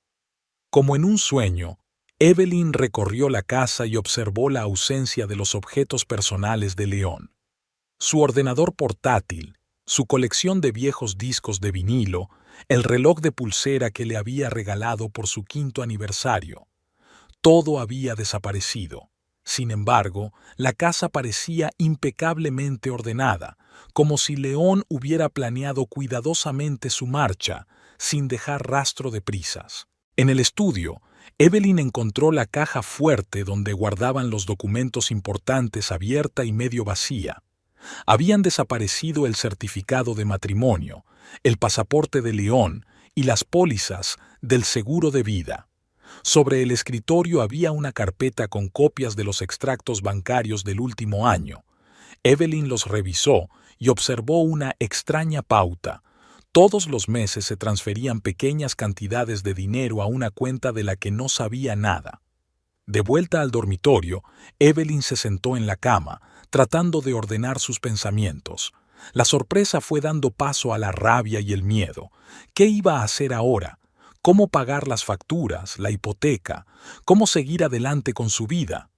Como en un sueño, Evelyn recorrió la casa y observó la ausencia de los objetos personales de León. Su ordenador portátil, su colección de viejos discos de vinilo, el reloj de pulsera que le había regalado por su 5º aniversario. Todo había desaparecido. Sin embargo, la casa parecía impecablemente ordenada, como si León hubiera planeado cuidadosamente su marcha, sin dejar rastro de prisas. En el estudio, Evelyn encontró la caja fuerte donde guardaban los documentos importantes abierta y medio vacía. Habían desaparecido el certificado de matrimonio, el pasaporte de León y las pólizas del seguro de vida. Sobre el escritorio había una carpeta con copias de los extractos bancarios del último año. Evelyn los revisó y observó una extraña pauta. Todos los meses se transferían pequeñas cantidades de dinero a una cuenta de la que no sabía nada. De vuelta al dormitorio, Evelyn se sentó en la cama, tratando de ordenar sus pensamientos. La sorpresa fue dando paso a la rabia y el miedo. ¿Qué iba a hacer ahora? ¿Cómo pagar las facturas, la hipoteca? ¿Cómo seguir adelante con su vida?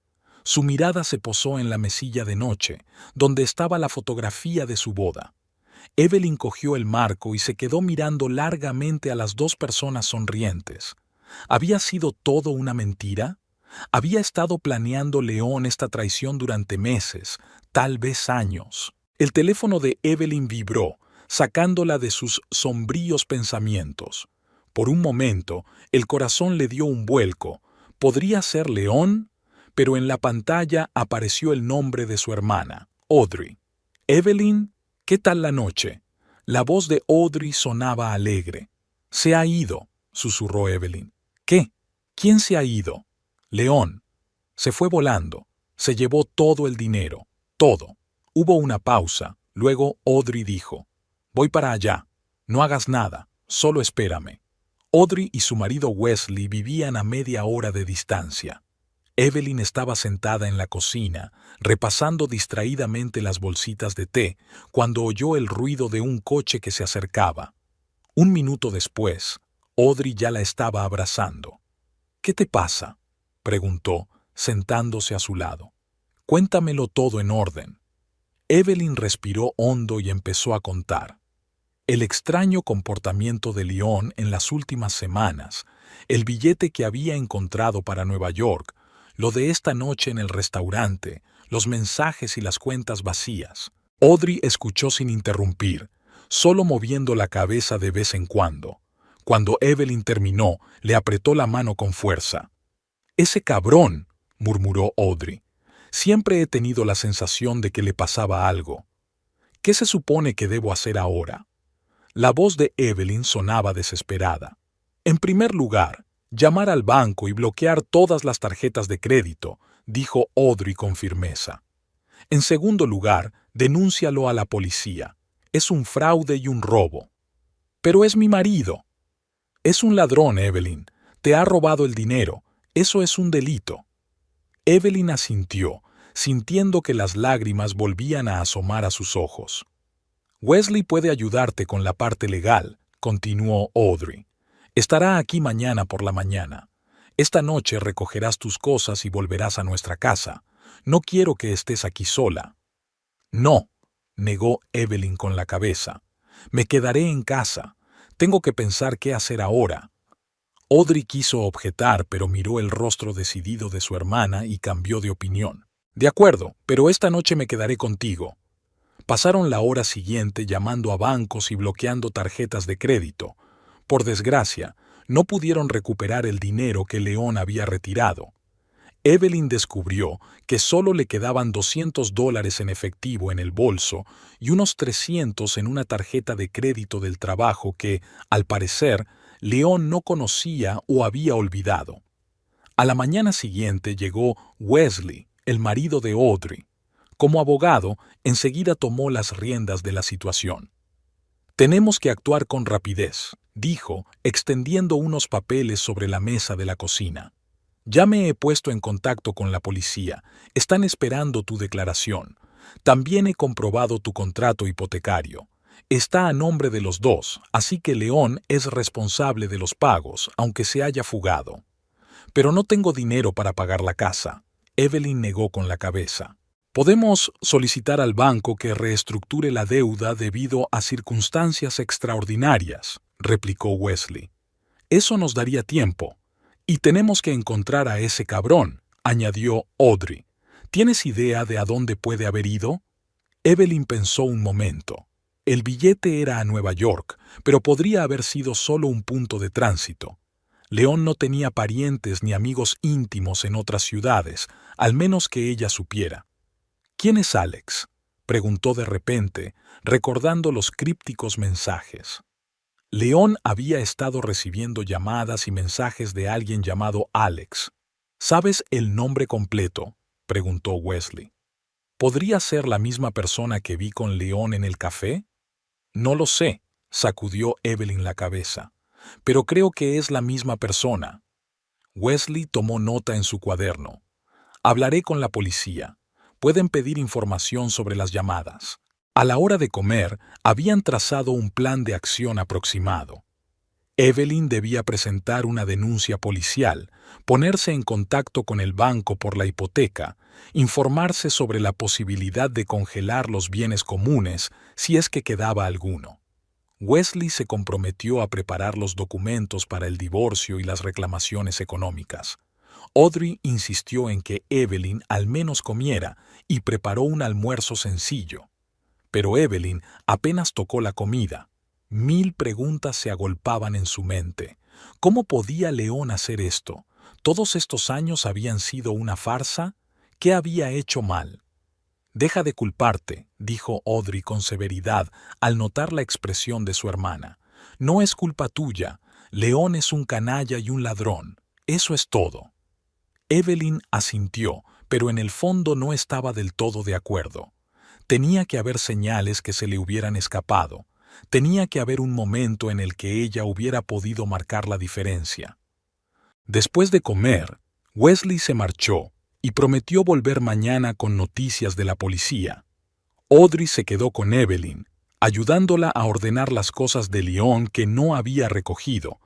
Su mirada se posó en la mesilla de noche, donde estaba la fotografía de su boda. Evelyn cogió el marco y se quedó mirando largamente a las 2 personas sonrientes. ¿Había sido todo una mentira? Había estado planeando León esta traición durante meses, tal vez años. El teléfono de Evelyn vibró, sacándola de sus sombríos pensamientos. Por un momento, el corazón le dio un vuelco. ¿Podría ser León? Pero en la pantalla apareció el nombre de su hermana, Audrey. «Evelyn, ¿qué tal la noche?». La voz de Audrey sonaba alegre. «Se ha ido», susurró Evelyn. «¿Qué? ¿Quién se ha ido?». «León. Se fue volando. Se llevó todo el dinero. Todo». Hubo una pausa. Luego Audrey dijo: «Voy para allá. No hagas nada. Solo espérame». Audrey y su marido Wesley vivían a media hora de distancia. Evelyn estaba sentada en la cocina, repasando distraídamente las bolsitas de té, cuando oyó el ruido de un coche que se acercaba. Un minuto después, Audrey ya la estaba abrazando. «¿Qué te pasa?», preguntó, sentándose a su lado. «Cuéntamelo todo en orden». Evelyn respiró hondo y empezó a contar. El extraño comportamiento de León en las últimas semanas, el billete que había encontrado para Nueva York, lo de esta noche en el restaurante, los mensajes y las cuentas vacías. Audrey escuchó sin interrumpir, solo moviendo la cabeza de vez en cuando. Cuando Evelyn terminó, le apretó la mano con fuerza. «Ese cabrón», murmuró Audrey. «Siempre he tenido la sensación de que le pasaba algo. ¿Qué se supone que debo hacer ahora?». La voz de Evelyn sonaba desesperada. «En primer lugar, llamar al banco y bloquear todas las tarjetas de crédito», dijo Audrey con firmeza. En segundo lugar, denúncialo a la policía. Es un fraude y un robo. Pero es mi marido. Es un ladrón, Evelyn. Te ha robado el dinero. Eso es un delito. Evelyn asintió, sintiendo que las lágrimas volvían a asomar a sus ojos. Wesley puede ayudarte con la parte legal, continuó Audrey. Estará aquí mañana por la mañana. Esta noche recogerás tus cosas y volverás a nuestra casa. No quiero que estés aquí sola. No, negó Evelyn con la cabeza. Me quedaré en casa. Tengo que pensar qué hacer ahora. Audrey quiso objetar, pero miró el rostro decidido de su hermana y cambió de opinión. De acuerdo, pero esta noche me quedaré contigo. Pasaron la hora siguiente llamando a bancos y bloqueando tarjetas de crédito. Por desgracia, no pudieron recuperar el dinero que León había retirado. Evelyn descubrió que solo le quedaban $200 en efectivo en el bolso y unos 300 en una tarjeta de crédito del trabajo que, al parecer, León no conocía o había olvidado. A la mañana siguiente llegó Wesley, el marido de Audrey. Como abogado, enseguida tomó las riendas de la situación. «Tenemos que actuar con rapidez», dijo, extendiendo unos papeles sobre la mesa de la cocina. «Ya me he puesto en contacto con la policía. Están esperando tu declaración. También he comprobado tu contrato hipotecario. Está a nombre de los dos, así que León es responsable de los pagos, aunque se haya fugado. Pero no tengo dinero para pagar la casa». Evelyn negó con la cabeza. «Podemos solicitar al banco que reestructure la deuda debido a circunstancias extraordinarias», replicó Wesley. «Eso nos daría tiempo. Y tenemos que encontrar a ese cabrón», añadió Audrey. «¿Tienes idea de a dónde puede haber ido?» Evelyn pensó un momento. El billete era a Nueva York, pero podría haber sido solo un punto de tránsito. León no tenía parientes ni amigos íntimos en otras ciudades, al menos que ella supiera. «¿Quién es Alex?», preguntó de repente, recordando los crípticos mensajes. León había estado recibiendo llamadas y mensajes de alguien llamado Alex. «¿Sabes el nombre completo?», preguntó Wesley. «¿Podría ser la misma persona que vi con León en el café?» «No lo sé», sacudió Evelyn la cabeza, «pero creo que es la misma persona». Wesley tomó nota en su cuaderno. «Hablaré con la policía. Pueden pedir información sobre las llamadas». A la hora de comer, habían trazado un plan de acción aproximado. Evelyn debía presentar una denuncia policial, ponerse en contacto con el banco por la hipoteca, informarse sobre la posibilidad de congelar los bienes comunes si es que quedaba alguno. Wesley se comprometió a preparar los documentos para el divorcio y las reclamaciones económicas. Audrey insistió en que Evelyn al menos comiera y preparó un almuerzo sencillo. Pero Evelyn apenas tocó la comida. 1000 preguntas se agolpaban en su mente. ¿Cómo podía León hacer esto? ¿Todos estos años habían sido una farsa? ¿Qué había hecho mal? «Deja de culparte», dijo Audrey con severidad al notar la expresión de su hermana. «No es culpa tuya. León es un canalla y un ladrón. Eso es todo». Evelyn asintió, pero en el fondo no estaba del todo de acuerdo. Tenía que haber señales que se le hubieran escapado. Tenía que haber un momento en el que ella hubiera podido marcar la diferencia. Después de comer, Wesley se marchó y prometió volver mañana con noticias de la policía. Audrey se quedó con Evelyn, ayudándola a ordenar las cosas de León que no había recogido: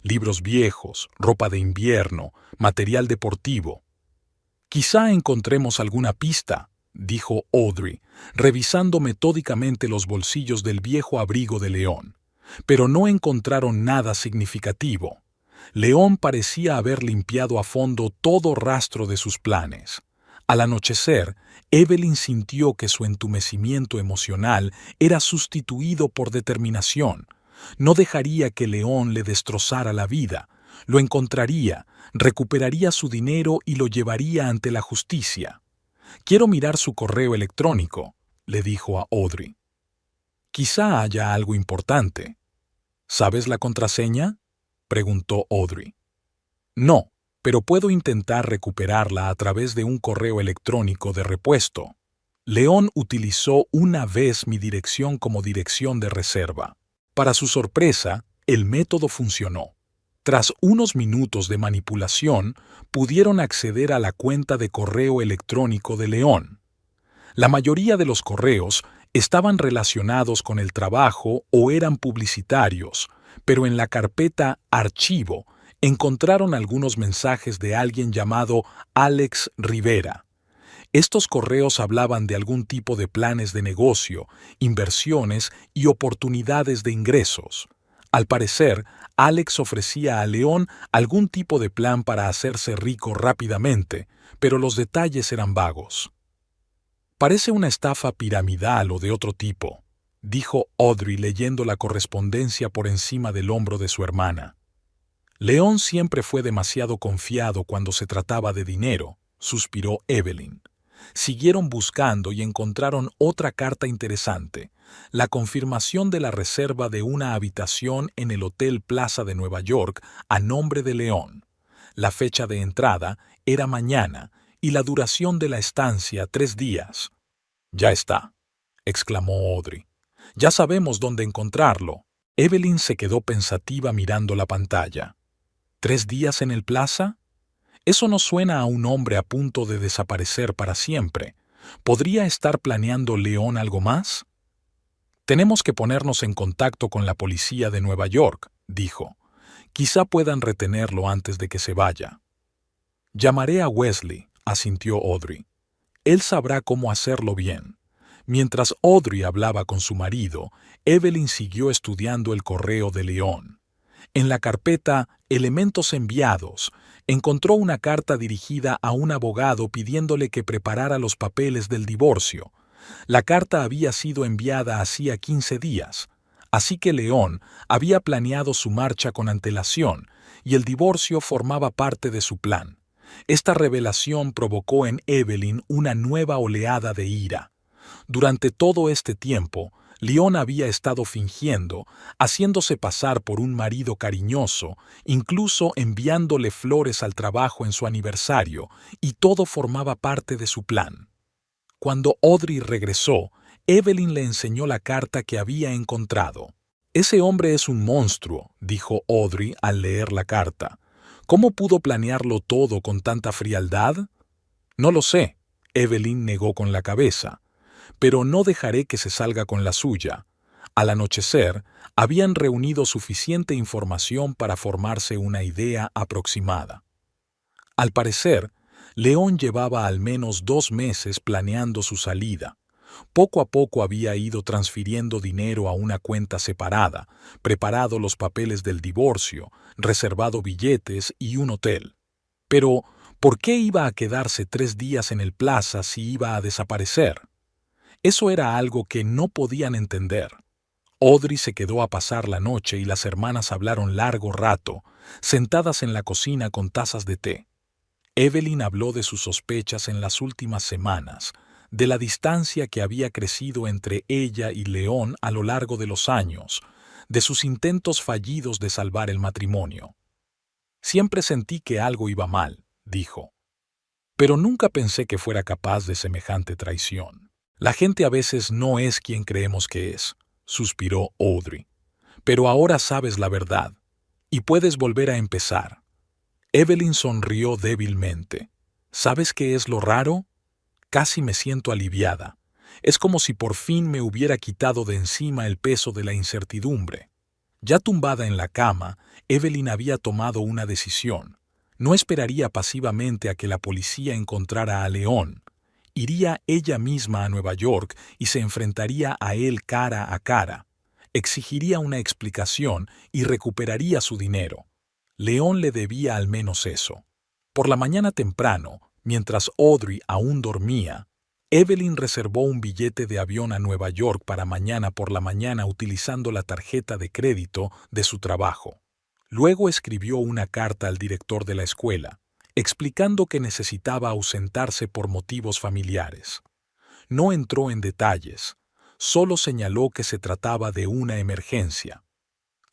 libros viejos, ropa de invierno, material deportivo. «Quizá encontremos alguna pista», dijo Audrey, revisando metódicamente los bolsillos del viejo abrigo de León. Pero no encontraron nada significativo. León parecía haber limpiado a fondo todo rastro de sus planes. Al anochecer, Evelyn sintió que su entumecimiento emocional era sustituido por determinación. No dejaría que León le destrozara la vida. Lo encontraría, recuperaría su dinero y lo llevaría ante la justicia. «Quiero mirar su correo electrónico», le dijo a Audrey. «Quizá haya algo importante». «¿Sabes la contraseña?», preguntó Audrey. «No, pero puedo intentar recuperarla a través de un correo electrónico de repuesto». León utilizó una vez mi dirección como dirección de reserva. Para su sorpresa, el método funcionó. Tras unos minutos de manipulación, pudieron acceder a la cuenta de correo electrónico de León. La mayoría de los correos estaban relacionados con el trabajo o eran publicitarios, pero en la carpeta Archivo encontraron algunos mensajes de alguien llamado Alex Rivera. Estos correos hablaban de algún tipo de planes de negocio, inversiones y oportunidades de ingresos. Al parecer, Alex ofrecía a León algún tipo de plan para hacerse rico rápidamente, pero los detalles eran vagos. «Parece una estafa piramidal o de otro tipo», dijo Audrey leyendo la correspondencia por encima del hombro de su hermana. «León siempre fue demasiado confiado cuando se trataba de dinero», suspiró Evelyn. Siguieron buscando y encontraron otra carta interesante, la confirmación de la reserva de una habitación en el Hotel Plaza de Nueva York a nombre de León. La fecha de entrada era mañana y la duración de la estancia 3 días. «Ya está», exclamó Audrey. «Ya sabemos dónde encontrarlo». Evelyn se quedó pensativa mirando la pantalla. ¿3 días en el Plaza? Eso no suena a un hombre a punto de desaparecer para siempre. ¿Podría estar planeando León algo más? «Tenemos que ponernos en contacto con la policía de Nueva York», dijo. «Quizá puedan retenerlo antes de que se vaya». «Llamaré a Wesley», asintió Audrey. «Él sabrá cómo hacerlo bien». Mientras Audrey hablaba con su marido, Evelyn siguió estudiando el correo de León. En la carpeta Elementos enviados, encontró una carta dirigida a un abogado pidiéndole que preparara los papeles del divorcio. La carta había sido enviada hacía 15 días, así que León había planeado su marcha con antelación y el divorcio formaba parte de su plan. Esta revelación provocó en Evelyn una nueva oleada de ira. Durante todo este tiempo, León había estado fingiendo, haciéndose pasar por un marido cariñoso, incluso enviándole flores al trabajo en su aniversario, y todo formaba parte de su plan. Cuando Audrey regresó, Evelyn le enseñó la carta que había encontrado. «Ese hombre es un monstruo», dijo Audrey al leer la carta. «¿Cómo pudo planearlo todo con tanta frialdad?» «No lo sé», Evelyn negó con la cabeza. «Pero no dejaré que se salga con la suya». Al anochecer, habían reunido suficiente información para formarse una idea aproximada. Al parecer, León llevaba al menos 2 meses planeando su salida. Poco a poco había ido transfiriendo dinero a una cuenta separada, preparado los papeles del divorcio, reservado billetes y un hotel. Pero, ¿por qué iba a quedarse 3 días en el Plaza si iba a desaparecer? Eso era algo que no podían entender. Audrey se quedó a pasar la noche y las hermanas hablaron largo rato, sentadas en la cocina con tazas de té. Evelyn habló de sus sospechas en las últimas semanas, de la distancia que había crecido entre ella y León a lo largo de los años, de sus intentos fallidos de salvar el matrimonio. «Siempre sentí que algo iba mal», dijo. «Pero nunca pensé que fuera capaz de semejante traición. La gente a veces no es quien creemos que es», suspiró Audrey. «Pero ahora sabes la verdad, y puedes volver a empezar». Evelyn sonrió débilmente. «¿Sabes qué es lo raro? Casi me siento aliviada. Es como si por fin me hubiera quitado de encima el peso de la incertidumbre». Ya tumbada en la cama, Evelyn había tomado una decisión. No esperaría pasivamente a que la policía encontrara a León. Iría ella misma a Nueva York y se enfrentaría a él cara a cara. Exigiría una explicación y recuperaría su dinero. León le debía al menos eso. Por la mañana temprano, mientras Audrey aún dormía, Evelyn reservó un billete de avión a Nueva York para mañana por la mañana utilizando la tarjeta de crédito de su trabajo. Luego escribió una carta al director de la escuela, explicando que necesitaba ausentarse por motivos familiares. No entró en detalles, solo señaló que se trataba de una emergencia.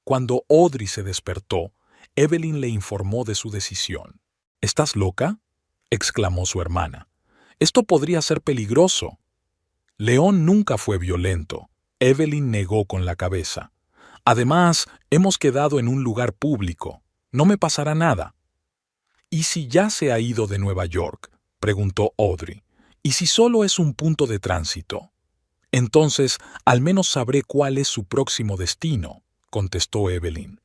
Cuando Audrey se despertó, Evelyn le informó de su decisión. «¿Estás loca?», exclamó su hermana. «Esto podría ser peligroso». León nunca fue violento. Evelyn negó con la cabeza. Además, hemos quedado en un lugar público. No me pasará nada. ¿Y si ya se ha ido de Nueva York?, preguntó Audrey. ¿Y si solo es un punto de tránsito? Entonces, al menos sabré cuál es su próximo destino, contestó Evelyn.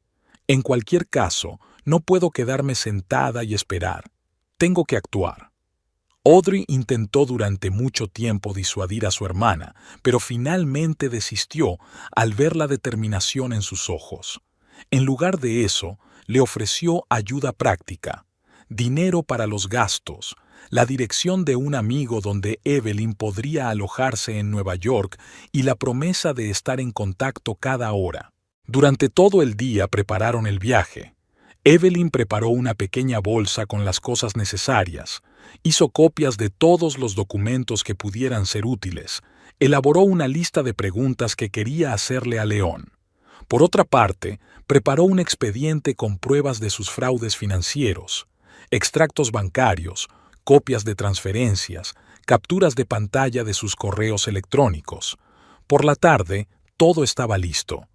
En cualquier caso, no puedo quedarme sentada y esperar. Tengo que actuar. Audrey intentó durante mucho tiempo disuadir a su hermana, pero finalmente desistió al ver la determinación en sus ojos. En lugar de eso, le ofreció ayuda práctica, dinero para los gastos, la dirección de un amigo donde Evelyn podría alojarse en Nueva York y la promesa de estar en contacto cada hora. Durante todo el día prepararon el viaje. Evelyn preparó una pequeña bolsa con las cosas necesarias, hizo copias de todos los documentos que pudieran ser útiles, elaboró una lista de preguntas que quería hacerle a León. Por otra parte, preparó un expediente con pruebas de sus fraudes financieros, extractos bancarios, copias de transferencias, capturas de pantalla de sus correos electrónicos. Por la tarde, todo estaba listo.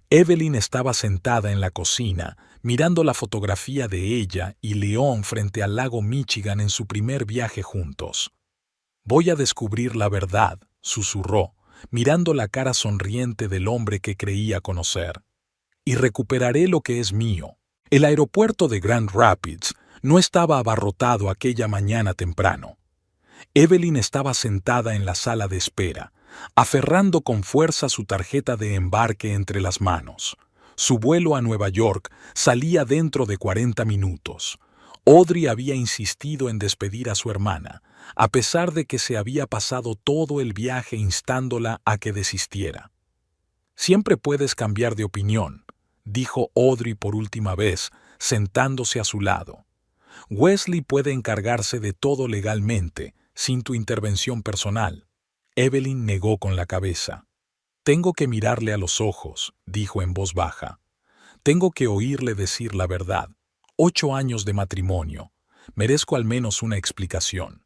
Evelyn estaba sentada en la cocina, mirando la fotografía de ella y León frente al lago Michigan en su primer viaje juntos. «Voy a descubrir la verdad», susurró, mirando la cara sonriente del hombre que creía conocer. «Y recuperaré lo que es mío». El aeropuerto de Grand Rapids no estaba abarrotado aquella mañana temprano. Evelyn estaba sentada en la sala de espera, aferrando con fuerza su tarjeta de embarque entre las manos. Su vuelo a Nueva York salía dentro de 40 minutos. Audrey había insistido en despedir a su hermana, a pesar de que se había pasado todo el viaje instándola a que desistiera. «Siempre puedes cambiar de opinión», dijo Audrey por última vez, sentándose a su lado. «Wesley puede encargarse de todo legalmente, sin tu intervención personal». Evelyn negó con la cabeza. «Tengo que mirarle a los ojos», dijo en voz baja. «Tengo que oírle decir la verdad. 8 años de matrimonio. Merezco al menos una explicación».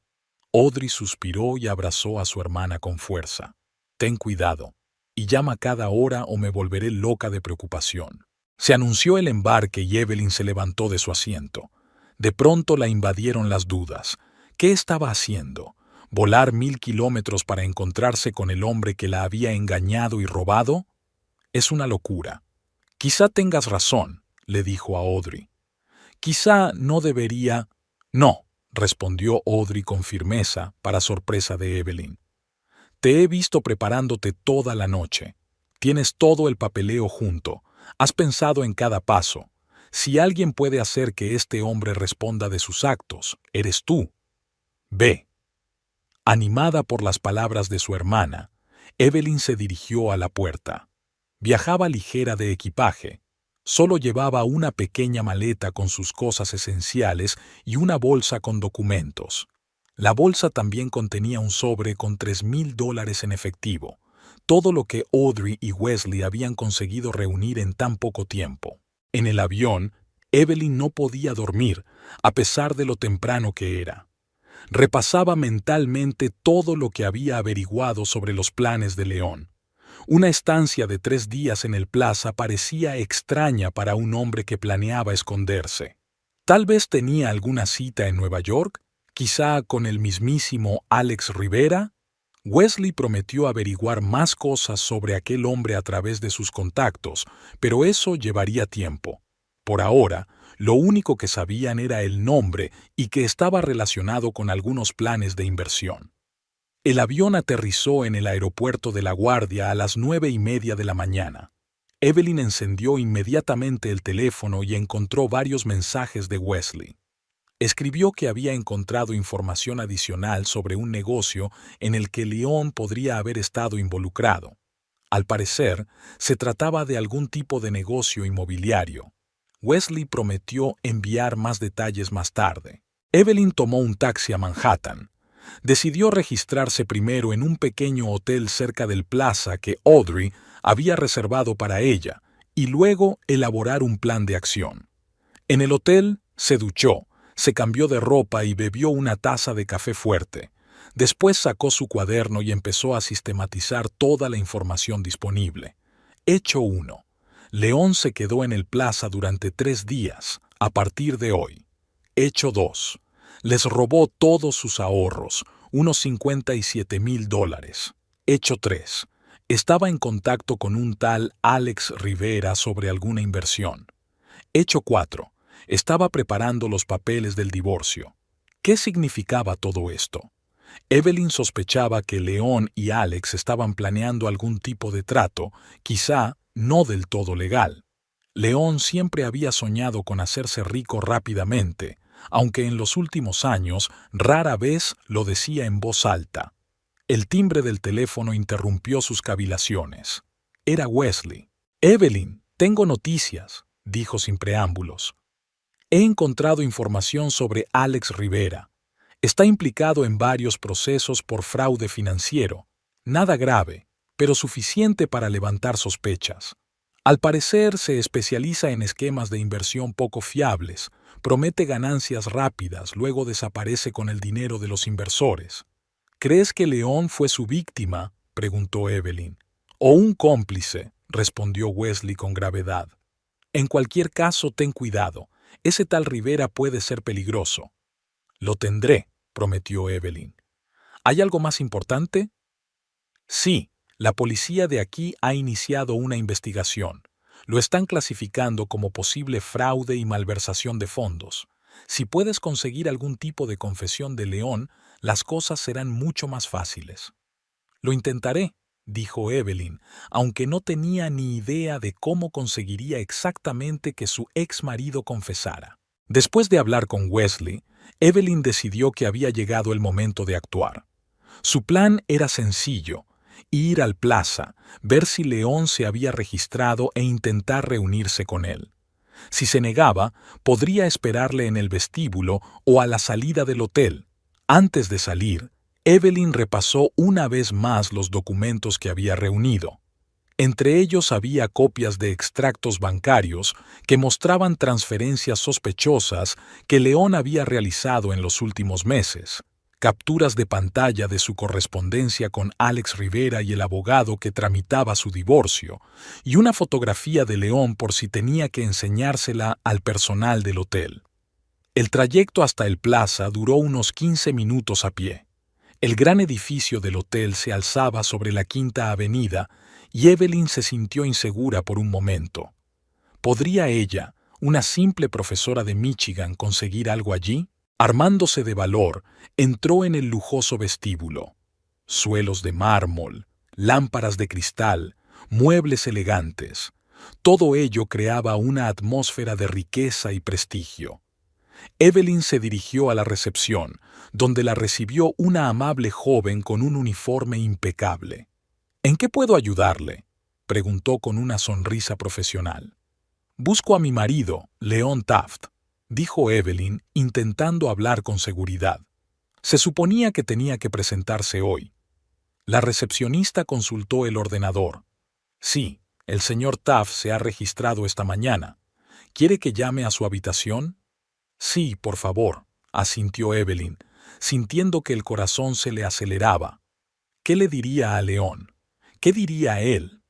Audrey suspiró y abrazó a su hermana con fuerza. «Ten cuidado, y llama cada hora o me volveré loca de preocupación». Se anunció el embarque y Evelyn se levantó de su asiento. De pronto la invadieron las dudas. ¿Qué estaba haciendo? ¿Volar 1000 kilómetros para encontrarse con el hombre que la había engañado y robado? Es una locura. «Quizá tengas razón», le dijo a Audrey. «Quizá no debería...» «No», respondió Audrey con firmeza, para sorpresa de Evelyn. «Te he visto preparándote toda la noche. Tienes todo el papeleo junto. Has pensado en cada paso. Si alguien puede hacer que este hombre responda de sus actos, eres tú. Ve». Animada por las palabras de su hermana, Evelyn se dirigió a la puerta. Viajaba ligera de equipaje. Solo llevaba una pequeña maleta con sus cosas esenciales y una bolsa con documentos. La bolsa también contenía un sobre con $3000 en efectivo, todo lo que Audrey y Wesley habían conseguido reunir en tan poco tiempo. En el avión, Evelyn no podía dormir, a pesar de lo temprano que era. Repasaba mentalmente todo lo que había averiguado sobre los planes de León. Una estancia de 3 días en el Plaza parecía extraña para un hombre que planeaba esconderse. Tal vez tenía alguna cita en Nueva York, quizá con el mismísimo Alex Rivera. Wesley prometió averiguar más cosas sobre aquel hombre a través de sus contactos, pero eso llevaría tiempo. Por ahora, lo único que sabían era el nombre y que estaba relacionado con algunos planes de inversión. El avión aterrizó en el aeropuerto de La Guardia a las 9:30 de la mañana. Evelyn encendió inmediatamente el teléfono y encontró varios mensajes de Wesley. Escribió que había encontrado información adicional sobre un negocio en el que León podría haber estado involucrado. Al parecer, se trataba de algún tipo de negocio inmobiliario. Wesley prometió enviar más detalles más tarde. Evelyn tomó un taxi a Manhattan. Decidió registrarse primero en un pequeño hotel cerca del Plaza que Audrey había reservado para ella y luego elaborar un plan de acción. En el hotel se duchó, se cambió de ropa y bebió una taza de café fuerte. Después sacó su cuaderno y empezó a sistematizar toda la información disponible. Hecho 1. León se quedó en el plaza durante 3 días, a partir de hoy. Hecho 2. Les robó todos sus ahorros, unos $57,000. Hecho 3. Estaba en contacto con un tal Alex Rivera sobre alguna inversión. Hecho 4. Estaba preparando los papeles del divorcio. ¿Qué significaba todo esto? Evelyn sospechaba que León y Alex estaban planeando algún tipo de trato, quizá no del todo legal. León siempre había soñado con hacerse rico rápidamente, aunque en los últimos años rara vez lo decía en voz alta. El timbre del teléfono interrumpió sus cavilaciones. Era Wesley. «Evelyn, tengo noticias», dijo sin preámbulos. «He encontrado información sobre Alex Rivera. Está implicado en varios procesos por fraude financiero. Nada grave, pero suficiente para levantar sospechas. Al parecer se especializa en esquemas de inversión poco fiables, promete ganancias rápidas, luego desaparece con el dinero de los inversores». «¿Crees que León fue su víctima?», preguntó Evelyn. «O un cómplice», respondió Wesley con gravedad. «En cualquier caso, ten cuidado. Ese tal Rivera puede ser peligroso». «Lo tendré», prometió Evelyn. «¿Hay algo más importante?» «Sí, la policía de aquí ha iniciado una investigación. Lo están clasificando como posible fraude y malversación de fondos. Si puedes conseguir algún tipo de confesión de León, las cosas serán mucho más fáciles». «Lo intentaré», dijo Evelyn, aunque no tenía ni idea de cómo conseguiría exactamente que su ex marido confesara. Después de hablar con Wesley, Evelyn decidió que había llegado el momento de actuar. Su plan era sencillo: ir al plaza, ver si León se había registrado e intentar reunirse con él. Si se negaba, podría esperarle en el vestíbulo o a la salida del hotel. Antes de salir, Evelyn repasó una vez más los documentos que había reunido. Entre ellos había copias de extractos bancarios que mostraban transferencias sospechosas que León había realizado en los últimos meses, capturas de pantalla de su correspondencia con Alex Rivera y el abogado que tramitaba su divorcio, y una fotografía de León por si tenía que enseñársela al personal del hotel. El trayecto hasta el plaza duró unos 15 minutos a pie. El gran edificio del hotel se alzaba sobre la Quinta Avenida y Evelyn se sintió insegura por un momento. ¿Podría ella, una simple profesora de Michigan, conseguir algo allí? Armándose de valor, entró en el lujoso vestíbulo. Suelos de mármol, lámparas de cristal, muebles elegantes. Todo ello creaba una atmósfera de riqueza y prestigio. Evelyn se dirigió a la recepción, donde la recibió una amable joven con un uniforme impecable. «¿En qué puedo ayudarle?», preguntó con una sonrisa profesional. «Busco a mi marido, León Taft», dijo Evelyn, intentando hablar con seguridad. Se suponía que tenía que presentarse hoy. La recepcionista consultó el ordenador. «Sí, el señor Taft se ha registrado esta mañana. ¿Quiere que llame a su habitación?» «Sí, por favor», asintió Evelyn, sintiendo que el corazón se le aceleraba. ¿Qué le diría a León? ¿Qué diría él?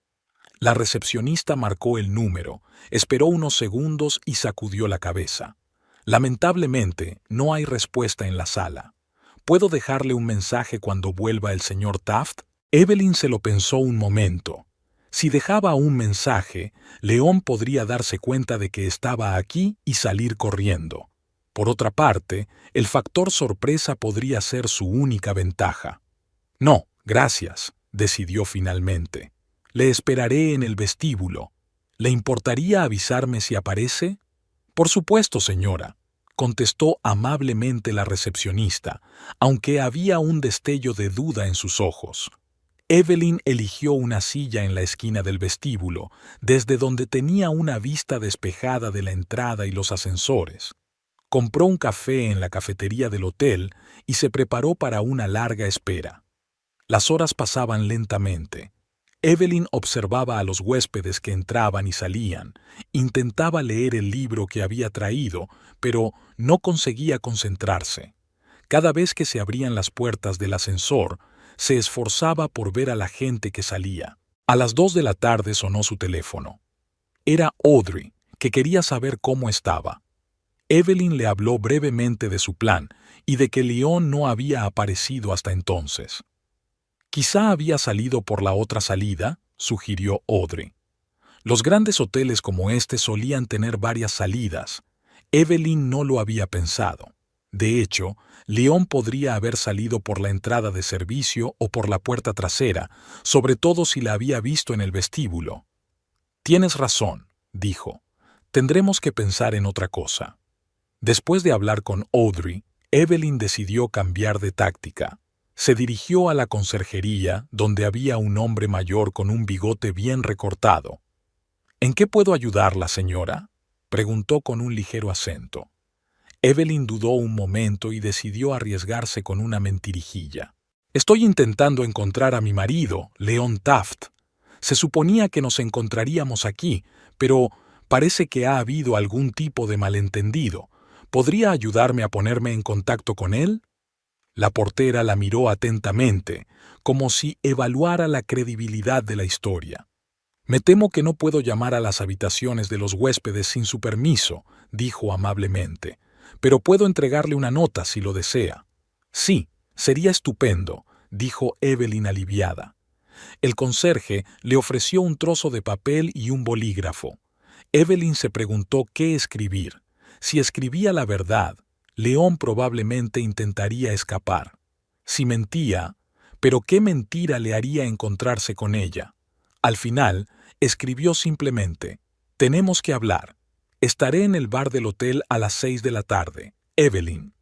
La recepcionista marcó el número, esperó unos segundos y sacudió la cabeza. «Lamentablemente, no hay respuesta en la sala. ¿Puedo dejarle un mensaje cuando vuelva el señor Taft?» Evelyn se lo pensó un momento. Si dejaba un mensaje, León podría darse cuenta de que estaba aquí y salir corriendo. Por otra parte, el factor sorpresa podría ser su única ventaja. «No, gracias», decidió finalmente. «Le esperaré en el vestíbulo. ¿Le importaría avisarme si aparece?» «Por supuesto, señora», contestó amablemente la recepcionista, aunque había un destello de duda en sus ojos. Evelyn eligió una silla en la esquina del vestíbulo, desde donde tenía una vista despejada de la entrada y los ascensores. Compró un café en la cafetería del hotel y se preparó para una larga espera. Las horas pasaban lentamente. Evelyn observaba a los huéspedes que entraban y salían, intentaba leer el libro que había traído, pero no conseguía concentrarse. Cada vez que se abrían las puertas del ascensor, se esforzaba por ver a la gente que salía. A las 2 de la tarde sonó su teléfono. Era Audrey, que quería saber cómo estaba. Evelyn le habló brevemente de su plan y de que Leon no había aparecido hasta entonces. Quizá había salido por la otra salida, sugirió Audrey. Los grandes hoteles como este solían tener varias salidas. Evelyn no lo había pensado. De hecho, Leon podría haber salido por la entrada de servicio o por la puerta trasera, sobre todo si la había visto en el vestíbulo. Tienes razón, dijo. Tendremos que pensar en otra cosa. Después de hablar con Audrey, Evelyn decidió cambiar de táctica. Se dirigió a la conserjería, donde había un hombre mayor con un bigote bien recortado. ¿En qué puedo ayudarla, señora?, preguntó con un ligero acento. Evelyn dudó un momento y decidió arriesgarse con una mentirijilla. Estoy intentando encontrar a mi marido, Leon Taft. Se suponía que nos encontraríamos aquí, pero parece que ha habido algún tipo de malentendido. ¿Podría ayudarme a ponerme en contacto con él? La portera la miró atentamente, como si evaluara la credibilidad de la historia. Me temo que no puedo llamar a las habitaciones de los huéspedes sin su permiso, dijo amablemente, pero puedo entregarle una nota si lo desea. Sí, sería estupendo, dijo Evelyn aliviada. El conserje le ofreció un trozo de papel y un bolígrafo. Evelyn se preguntó qué escribir. Si escribía la verdad, Leon probablemente intentaría escapar. Si mentía, ¿pero qué mentira le haría encontrarse con ella? Al final, escribió simplemente: «Tenemos que hablar. Estaré en el bar del hotel a las 6 de la tarde. Evelyn».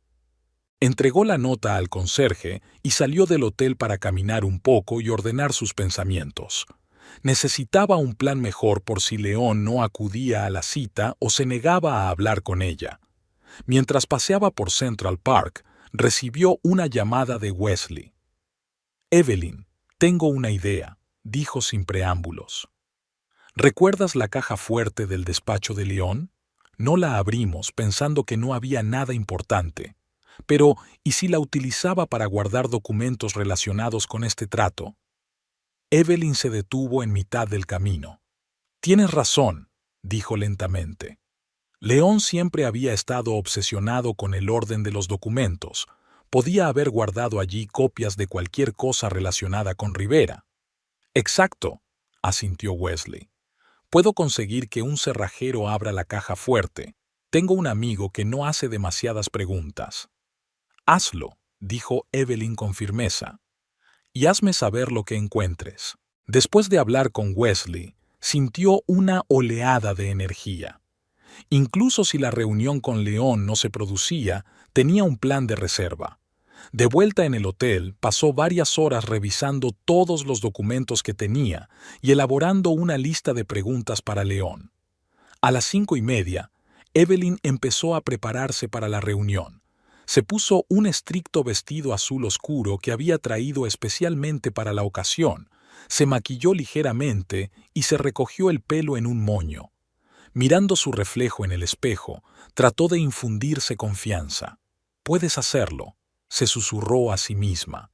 Entregó la nota al conserje y salió del hotel para caminar un poco y ordenar sus pensamientos. Necesitaba un plan mejor por si Leon no acudía a la cita o se negaba a hablar con ella. Mientras paseaba por Central Park, recibió una llamada de Wesley. «Evelyn, tengo una idea», dijo sin preámbulos. ¿Recuerdas la caja fuerte del despacho de Leon? No la abrimos pensando que no había nada importante. Pero, ¿y si la utilizaba para guardar documentos relacionados con este trato? Evelyn se detuvo en mitad del camino. «Tienes razón», dijo lentamente. Leon siempre había estado obsesionado con el orden de los documentos. Podía haber guardado allí copias de cualquier cosa relacionada con Rivera. «Exacto», asintió Wesley. «Puedo conseguir que un cerrajero abra la caja fuerte. Tengo un amigo que no hace demasiadas preguntas». «Hazlo», dijo Evelyn con firmeza, «y hazme saber lo que encuentres». Después de hablar con Wesley, sintió una oleada de energía. Incluso si la reunión con Leon no se producía, tenía un plan de reserva. De vuelta en el hotel, pasó varias horas revisando todos los documentos que tenía y elaborando una lista de preguntas para Leon. A las 5:30, Evelyn empezó a prepararse para la reunión. Se puso un estricto vestido azul oscuro que había traído especialmente para la ocasión, se maquilló ligeramente y se recogió el pelo en un moño. Mirando su reflejo en el espejo, trató de infundirse confianza. «Puedes hacerlo», se susurró a sí misma.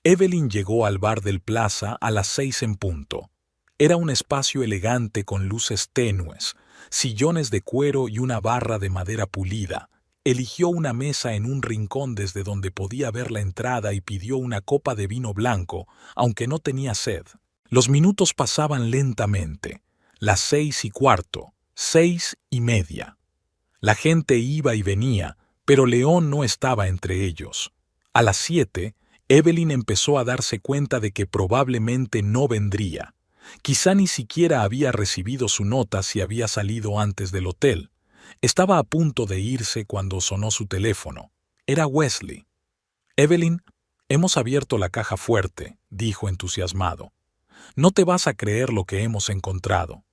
Evelyn llegó al bar del Plaza a las 6 en punto. Era un espacio elegante con luces tenues, sillones de cuero y una barra de madera pulida. Eligió una mesa en un rincón desde donde podía ver la entrada y pidió una copa de vino blanco, aunque no tenía sed. Los minutos pasaban lentamente. Las 6:15, 6:30. La gente iba y venía, pero Leon no estaba entre ellos. A las 7, Evelyn empezó a darse cuenta de que probablemente no vendría. Quizá ni siquiera había recibido su nota si había salido antes del hotel. Estaba a punto de irse cuando sonó su teléfono. Era Wesley. «Evelyn, hemos abierto la caja fuerte», dijo entusiasmado. «No te vas a creer lo que hemos encontrado».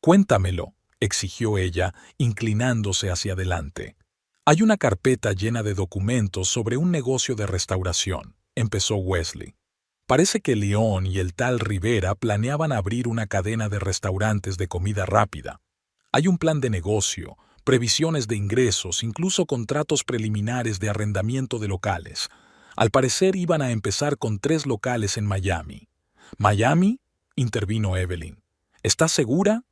«Cuéntamelo», exigió ella, inclinándose hacia adelante. «Hay una carpeta llena de documentos sobre un negocio de restauración», empezó Wesley. «Parece que Leon y el tal Rivera planeaban abrir una cadena de restaurantes de comida rápida. Hay un plan de negocio, previsiones de ingresos, incluso contratos preliminares de arrendamiento de locales. Al parecer iban a empezar con 3 locales en Miami. ¿Miami?, intervino Evelyn. ¿Estás segura?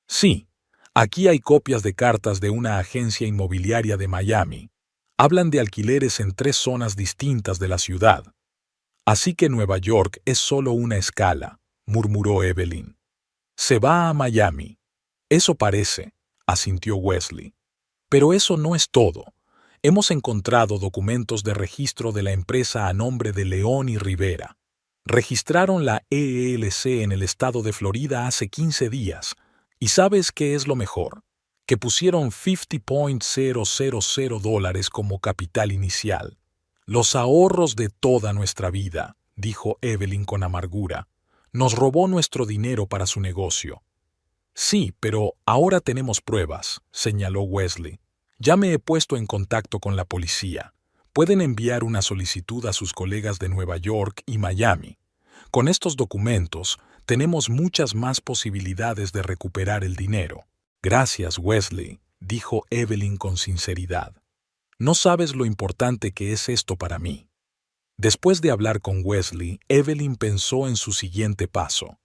Sí. Aquí hay copias de cartas de una agencia inmobiliaria de Miami. Hablan de alquileres en 3 zonas distintas de la ciudad. Así que Nueva York es solo una escala, murmuró Evelyn. Se va a Miami. Eso parece, asintió Wesley. Pero eso no es todo. Hemos encontrado documentos de registro de la empresa a nombre de León y Rivera. Registraron la ELC en el estado de Florida hace 15 días. ¿Y sabes qué es lo mejor? Que pusieron $50,000 como capital inicial. Los ahorros de toda nuestra vida, dijo Evelyn con amargura. Nos robó nuestro dinero para su negocio. Sí, pero ahora tenemos pruebas, señaló Wesley. Ya me he puesto en contacto con la policía. Pueden enviar una solicitud a sus colegas de Nueva York y Miami. Con estos documentos, tenemos muchas más posibilidades de recuperar el dinero. Gracias, Wesley, dijo Evelyn con sinceridad. No sabes lo importante que es esto para mí. Después de hablar con Wesley, Evelyn pensó en su siguiente paso.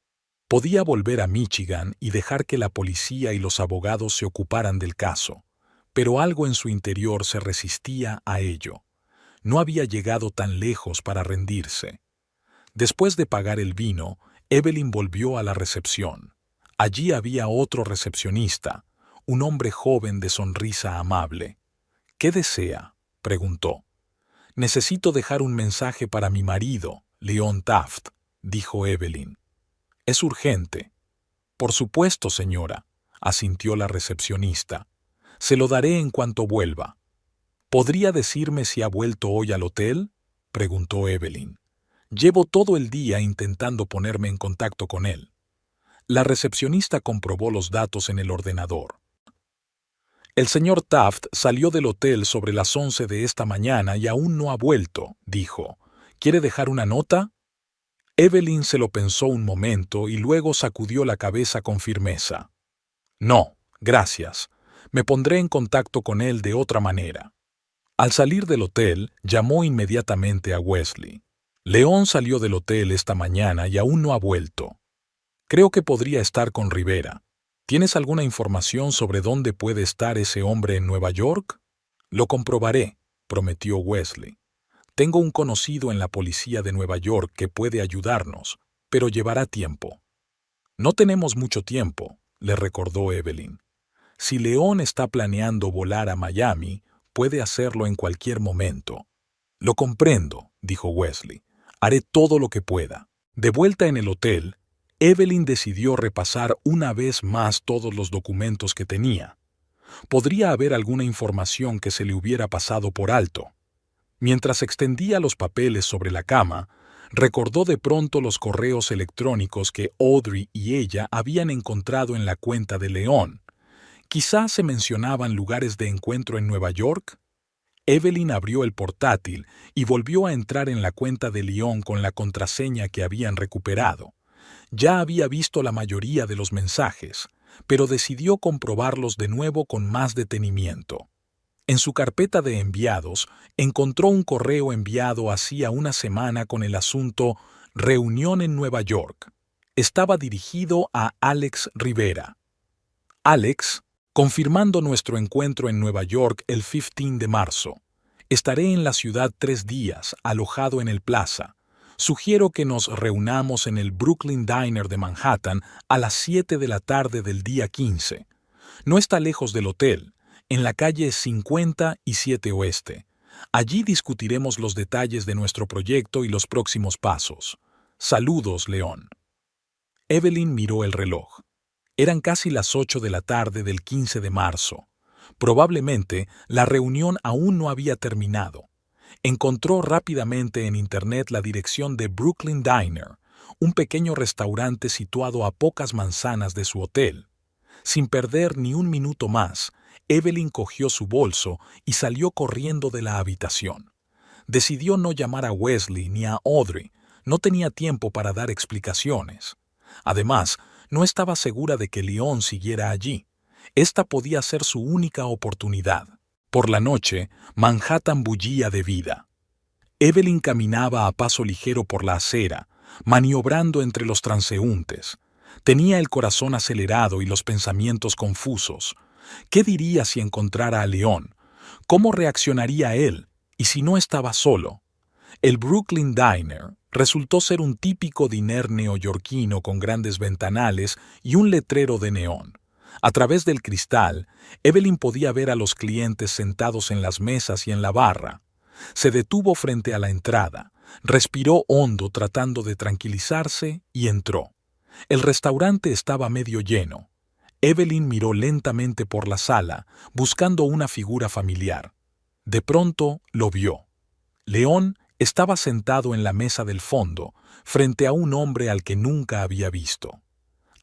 Podía volver a Michigan y dejar que la policía y los abogados se ocuparan del caso, pero algo en su interior se resistía a ello. No había llegado tan lejos para rendirse. Después de pagar el vino, Evelyn volvió a la recepción. Allí había otro recepcionista, un hombre joven de sonrisa amable. ¿Qué desea?, preguntó. Necesito dejar un mensaje para mi marido, Leon Taft, dijo Evelyn. Es urgente. Por supuesto, señora, asintió la recepcionista. Se lo daré en cuanto vuelva. ¿Podría decirme si ha vuelto hoy al hotel?, preguntó Evelyn. Llevo todo el día intentando ponerme en contacto con él. La recepcionista comprobó los datos en el ordenador. El señor Taft salió del hotel sobre las 11 de esta mañana y aún no ha vuelto, dijo. ¿Quiere dejar una nota? Evelyn se lo pensó un momento y luego sacudió la cabeza con firmeza. No, gracias. Me pondré en contacto con él de otra manera. Al salir del hotel, llamó inmediatamente a Wesley. León salió del hotel esta mañana y aún no ha vuelto. Creo que podría estar con Rivera. ¿Tienes alguna información sobre dónde puede estar ese hombre en Nueva York? Lo comprobaré, prometió Wesley. Tengo un conocido en la policía de Nueva York que puede ayudarnos, pero llevará tiempo. No tenemos mucho tiempo, le recordó Evelyn. Si León está planeando volar a Miami, puede hacerlo en cualquier momento. Lo comprendo, dijo Wesley. Haré todo lo que pueda. De vuelta en el hotel, Evelyn decidió repasar una vez más todos los documentos que tenía. Podría haber alguna información que se le hubiera pasado por alto. Mientras extendía los papeles sobre la cama, recordó de pronto los correos electrónicos que Audrey y ella habían encontrado en la cuenta de León. Quizás se mencionaban lugares de encuentro en Nueva York. Evelyn abrió el portátil y volvió a entrar en la cuenta de León con la contraseña que habían recuperado. Ya había visto la mayoría de los mensajes, pero decidió comprobarlos de nuevo con más detenimiento. En su carpeta de enviados, encontró un correo enviado hacía una semana con el asunto «Reunión en Nueva York». Estaba dirigido a Alex Rivera. Alex, confirmando nuestro encuentro en Nueva York el 15 de marzo. Estaré en la ciudad 3 días, alojado en el Plaza. Sugiero que nos reunamos en el Brooklyn Diner de Manhattan a las 7 de la tarde del día 15. No está lejos del hotel, en la calle 57 Oeste. Allí discutiremos los detalles de nuestro proyecto y los próximos pasos. Saludos, León. Evelyn miró el reloj. Eran casi las 8 de la tarde del 15 de marzo. Probablemente la reunión aún no había terminado. Encontró rápidamente en Internet la dirección de Brooklyn Diner, un pequeño restaurante situado a pocas manzanas de su hotel. Sin perder ni un minuto más, Evelyn cogió su bolso y salió corriendo de la habitación. Decidió no llamar a Wesley ni a Audrey. No tenía tiempo para dar explicaciones. Además, no estaba segura de que León siguiera allí. Esta podía ser su única oportunidad. Por la noche, Manhattan bullía de vida. Evelyn caminaba a paso ligero por la acera, maniobrando entre los transeúntes. Tenía el corazón acelerado y los pensamientos confusos. ¿Qué diría si encontrara a León? ¿Cómo reaccionaría él? ¿Y si no estaba solo? El Brooklyn Diner resultó ser un típico diner neoyorquino con grandes ventanales y un letrero de neón. A través del cristal, Evelyn podía ver a los clientes sentados en las mesas y en la barra. Se detuvo frente a la entrada, respiró hondo tratando de tranquilizarse y entró. El restaurante estaba medio lleno. Evelyn miró lentamente por la sala, buscando una figura familiar. De pronto lo vio. León estaba sentado en la mesa del fondo, frente a un hombre al que nunca había visto.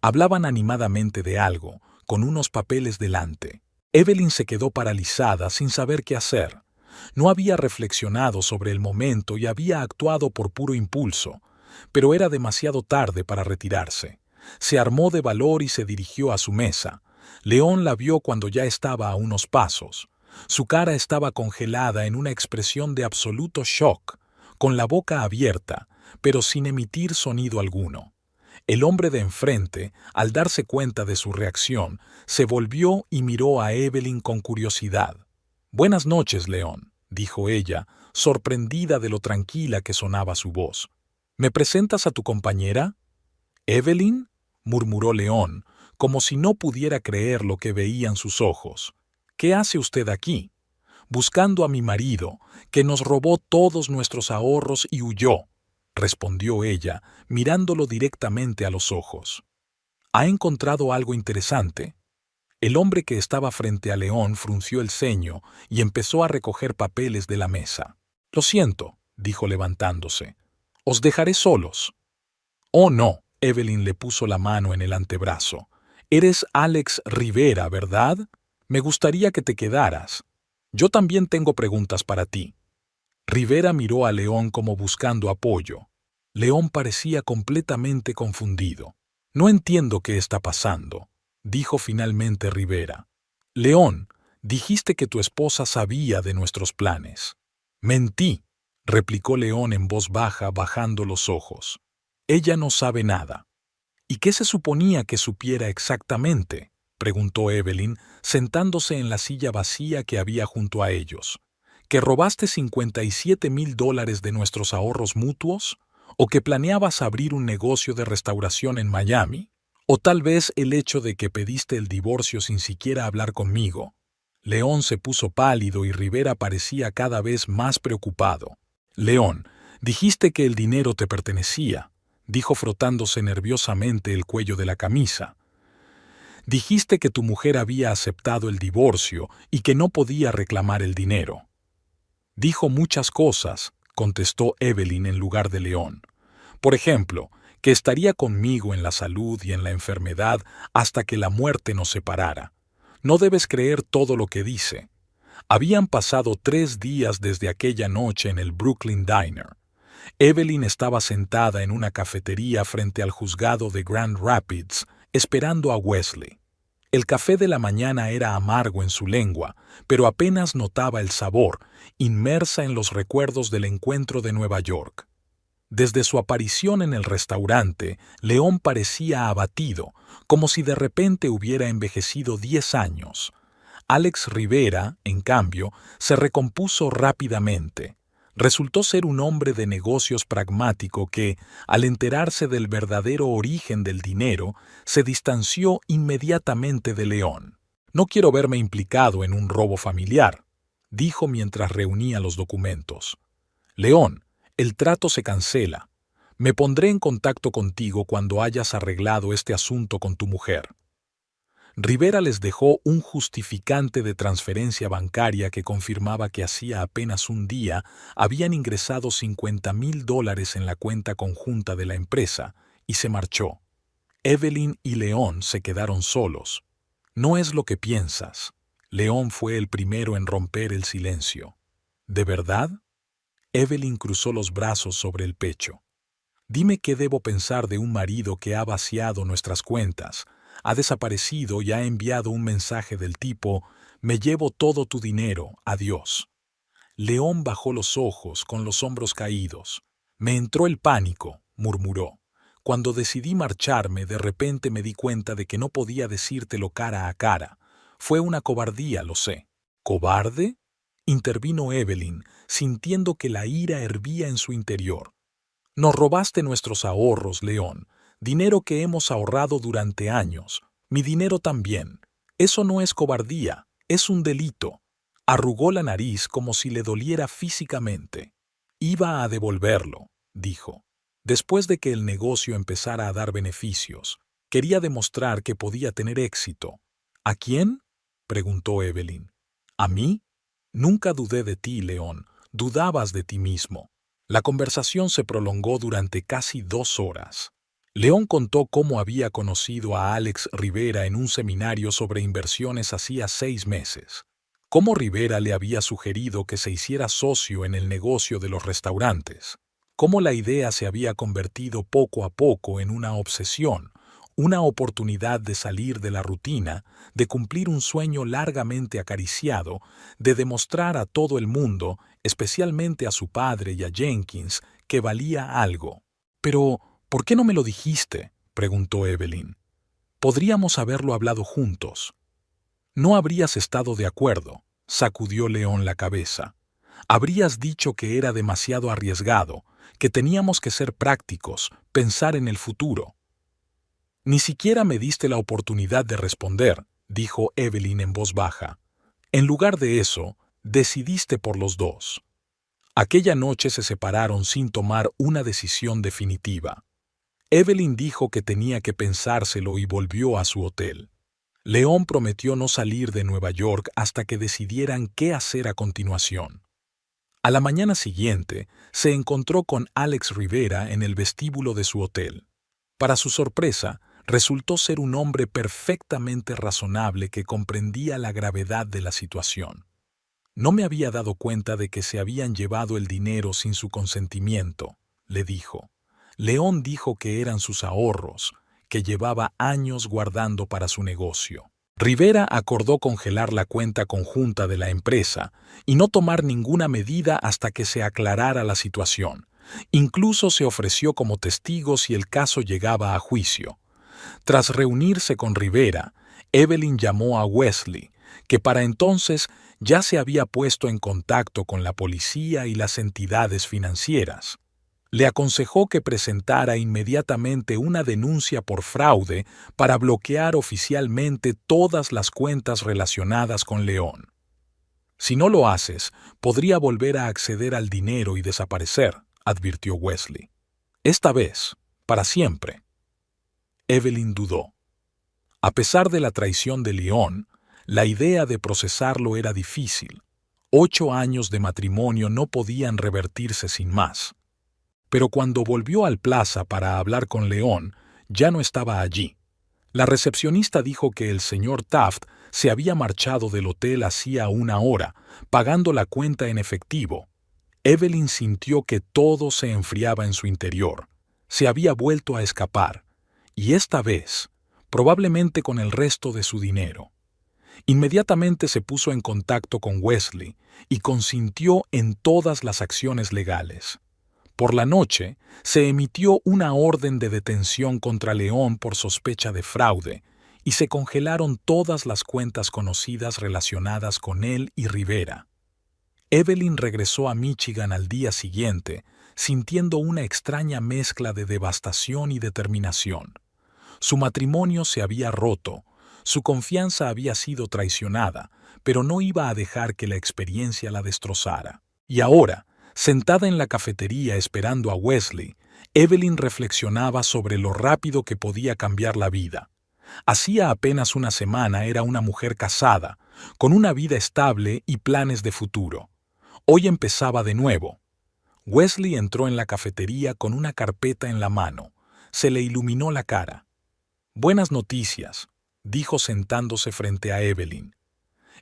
Hablaban animadamente de algo, con unos papeles delante. Evelyn se quedó paralizada sin saber qué hacer. No había reflexionado sobre el momento y había actuado por puro impulso, pero era demasiado tarde para retirarse. Se armó de valor y se dirigió a su mesa. León la vio cuando ya estaba a unos pasos. Su cara estaba congelada en una expresión de absoluto shock, con la boca abierta, pero sin emitir sonido alguno. El hombre de enfrente, al darse cuenta de su reacción, se volvió y miró a Evelyn con curiosidad. «Buenas noches, León», dijo ella, sorprendida de lo tranquila que sonaba su voz. «¿Me presentas a tu compañera?» «¿Evelyn?», murmuró León, como si no pudiera creer lo que veían sus ojos. «¿Qué hace usted aquí?» «Buscando a mi marido, que nos robó todos nuestros ahorros y huyó», respondió ella, mirándolo directamente a los ojos. «¿Ha encontrado algo interesante?» El hombre que estaba frente a León frunció el ceño y empezó a recoger papeles de la mesa. «Lo siento», dijo levantándose. «Os dejaré solos». «Oh, no», Evelyn le puso la mano en el antebrazo. «Eres Alex Rivera, ¿verdad? Me gustaría que te quedaras. Yo también tengo preguntas para ti». Rivera miró a León como buscando apoyo. León parecía completamente confundido. «No entiendo qué está pasando», dijo finalmente Rivera. «León, dijiste que tu esposa sabía de nuestros planes». «Mentí», replicó León en voz baja, bajando los ojos. «Ella no sabe nada». «¿Y qué se suponía que supiera exactamente?», preguntó Evelyn, sentándose en la silla vacía que había junto a ellos. «¿Que robaste $57,000 de nuestros ahorros mutuos? ¿O que planeabas abrir un negocio de restauración en Miami? ¿O tal vez el hecho de que pediste el divorcio sin siquiera hablar conmigo?» León se puso pálido y Rivera parecía cada vez más preocupado. «León, dijiste que el dinero te pertenecía», dijo frotándose nerviosamente el cuello de la camisa. «Dijiste que tu mujer había aceptado el divorcio y que no podía reclamar el dinero». «Dijo muchas cosas», contestó Evelyn en lugar de León. «Por ejemplo, que estaría conmigo en la salud y en la enfermedad hasta que la muerte nos separara. No debes creer todo lo que dice». Habían pasado 3 días desde aquella noche en el Brooklyn Diner. Evelyn estaba sentada en una cafetería frente al juzgado de Grand Rapids, esperando a Wesley. El café de la mañana era amargo en su lengua, pero apenas notaba el sabor, inmersa en los recuerdos del encuentro de Nueva York. Desde su aparición en el restaurante, León parecía abatido, como si de repente hubiera envejecido 10 años. Alex Rivera, en cambio, se recompuso rápidamente. Resultó ser un hombre de negocios pragmático que, al enterarse del verdadero origen del dinero, se distanció inmediatamente de León. «No quiero verme implicado en un robo familiar», dijo mientras reunía los documentos. «León, el trato se cancela. Me pondré en contacto contigo cuando hayas arreglado este asunto con tu mujer». Rivera les dejó un justificante de transferencia bancaria que confirmaba que hacía apenas un día habían ingresado $50,000 en la cuenta conjunta de la empresa y se marchó. Evelyn y León se quedaron solos. «No es lo que piensas». León fue el primero en romper el silencio. «¿De verdad?». Evelyn cruzó los brazos sobre el pecho. «Dime qué debo pensar de un marido que ha vaciado nuestras cuentas, Ha desaparecido y ha enviado un mensaje del tipo: «Me llevo todo tu dinero, adiós». León bajó los ojos con los hombros caídos. «Me entró el pánico», murmuró. «Cuando decidí marcharme, de repente me di cuenta de que no podía decírtelo cara a cara. Fue una cobardía, lo sé». «¿Cobarde?», intervino Evelyn, sintiendo que la ira hervía en su interior. «Nos robaste nuestros ahorros, León, dinero que hemos ahorrado durante años. Mi dinero también. Eso no es cobardía, es un delito». Arrugó la nariz como si le doliera físicamente. «Iba a devolverlo», dijo. «Después de que el negocio empezara a dar beneficios, quería demostrar que podía tener éxito». «¿A quién?», preguntó Evelyn. «¿A mí? Nunca dudé de ti, León. Dudabas de ti mismo». La conversación se prolongó durante casi 2 horas. León contó cómo había conocido a Alex Rivera en un seminario sobre inversiones hacía 6 meses. Cómo Rivera le había sugerido que se hiciera socio en el negocio de los restaurantes. Cómo la idea se había convertido poco a poco en una obsesión, una oportunidad de salir de la rutina, de cumplir un sueño largamente acariciado, de demostrar a todo el mundo, especialmente a su padre y a Jenkins, que valía algo. «Pero, ¿por qué no me lo dijiste?», preguntó Evelyn. «Podríamos haberlo hablado juntos». «No habrías estado de acuerdo», sacudió León la cabeza. «Habrías dicho que era demasiado arriesgado, que teníamos que ser prácticos, pensar en el futuro». «Ni siquiera me diste la oportunidad de responder», dijo Evelyn en voz baja. «En lugar de eso, decidiste por los dos». Aquella noche se separaron sin tomar una decisión definitiva. Evelyn dijo que tenía que pensárselo y volvió a su hotel. León prometió no salir de Nueva York hasta que decidieran qué hacer a continuación. A la mañana siguiente, se encontró con Alex Rivera en el vestíbulo de su hotel. Para su sorpresa, resultó ser un hombre perfectamente razonable que comprendía la gravedad de la situación. «No me había dado cuenta de que se habían llevado el dinero sin su consentimiento», le dijo. «León dijo que eran sus ahorros, que llevaba años guardando para su negocio». Rivera acordó congelar la cuenta conjunta de la empresa y no tomar ninguna medida hasta que se aclarara la situación. Incluso se ofreció como testigo si el caso llegaba a juicio. Tras reunirse con Rivera, Evelyn llamó a Wesley, que para entonces ya se había puesto en contacto con la policía y las entidades financieras. Le aconsejó que presentara inmediatamente una denuncia por fraude para bloquear oficialmente todas las cuentas relacionadas con León. «Si no lo haces, podría volver a acceder al dinero y desaparecer», advirtió Wesley. «Esta vez, para siempre». Evelyn dudó. A pesar de la traición de León, la idea de procesarlo era difícil. 8 años de matrimonio no podían revertirse sin más. Pero cuando volvió al Plaza para hablar con León, ya no estaba allí. La recepcionista dijo que el señor Taft se había marchado del hotel hacía 1 hora, pagando la cuenta en efectivo. Evelyn sintió que todo se enfriaba en su interior. Se había vuelto a escapar, y esta vez, probablemente con el resto de su dinero. Inmediatamente se puso en contacto con Wesley y consintió en todas las acciones legales. Por la noche, se emitió una orden de detención contra León por sospecha de fraude y se congelaron todas las cuentas conocidas relacionadas con él y Rivera. Evelyn regresó a Michigan al día siguiente, sintiendo una extraña mezcla de devastación y determinación. Su matrimonio se había roto, su confianza había sido traicionada, pero no iba a dejar que la experiencia la destrozara. Y ahora, sentada en la cafetería esperando a Wesley, Evelyn reflexionaba sobre lo rápido que podía cambiar la vida. Hacía apenas 1 semana era una mujer casada, con una vida estable y planes de futuro. Hoy empezaba de nuevo. Wesley entró en la cafetería con una carpeta en la mano. Se le iluminó la cara. «Buenas noticias», dijo sentándose frente a Evelyn.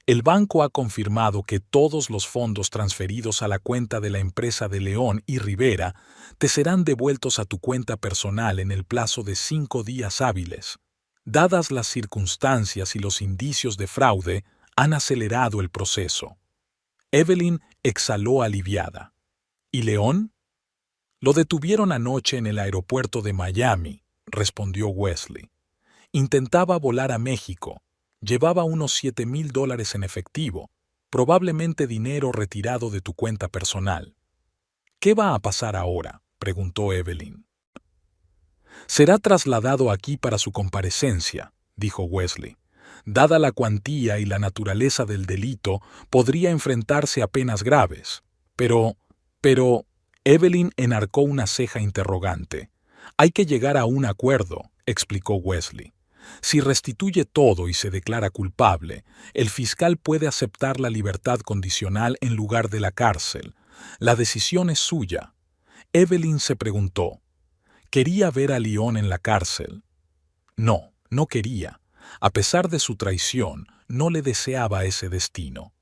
«El banco ha confirmado que todos los fondos transferidos a la cuenta de la empresa de León y Rivera te serán devueltos a tu cuenta personal en el plazo de 5 días hábiles». Dadas las circunstancias y los indicios de fraude, han acelerado el proceso. Evelyn exhaló aliviada. ¿Y León? Lo detuvieron anoche en el aeropuerto de Miami, respondió Wesley. Intentaba volar a México. Llevaba unos $7,000 en efectivo, probablemente dinero retirado de tu cuenta personal. ¿Qué va a pasar ahora?, preguntó Evelyn. Será trasladado aquí para su comparecencia, dijo Wesley. Dada la cuantía y la naturaleza del delito, podría enfrentarse a penas graves. Pero, Evelyn enarcó una ceja interrogante. Hay que llegar a un acuerdo, explicó Wesley. Si restituye todo y se declara culpable, el fiscal puede aceptar la libertad condicional en lugar de la cárcel. La decisión es suya. Evelyn se preguntó, ¿quería ver a León en la cárcel? No, no quería. A pesar de su traición, no le deseaba ese destino.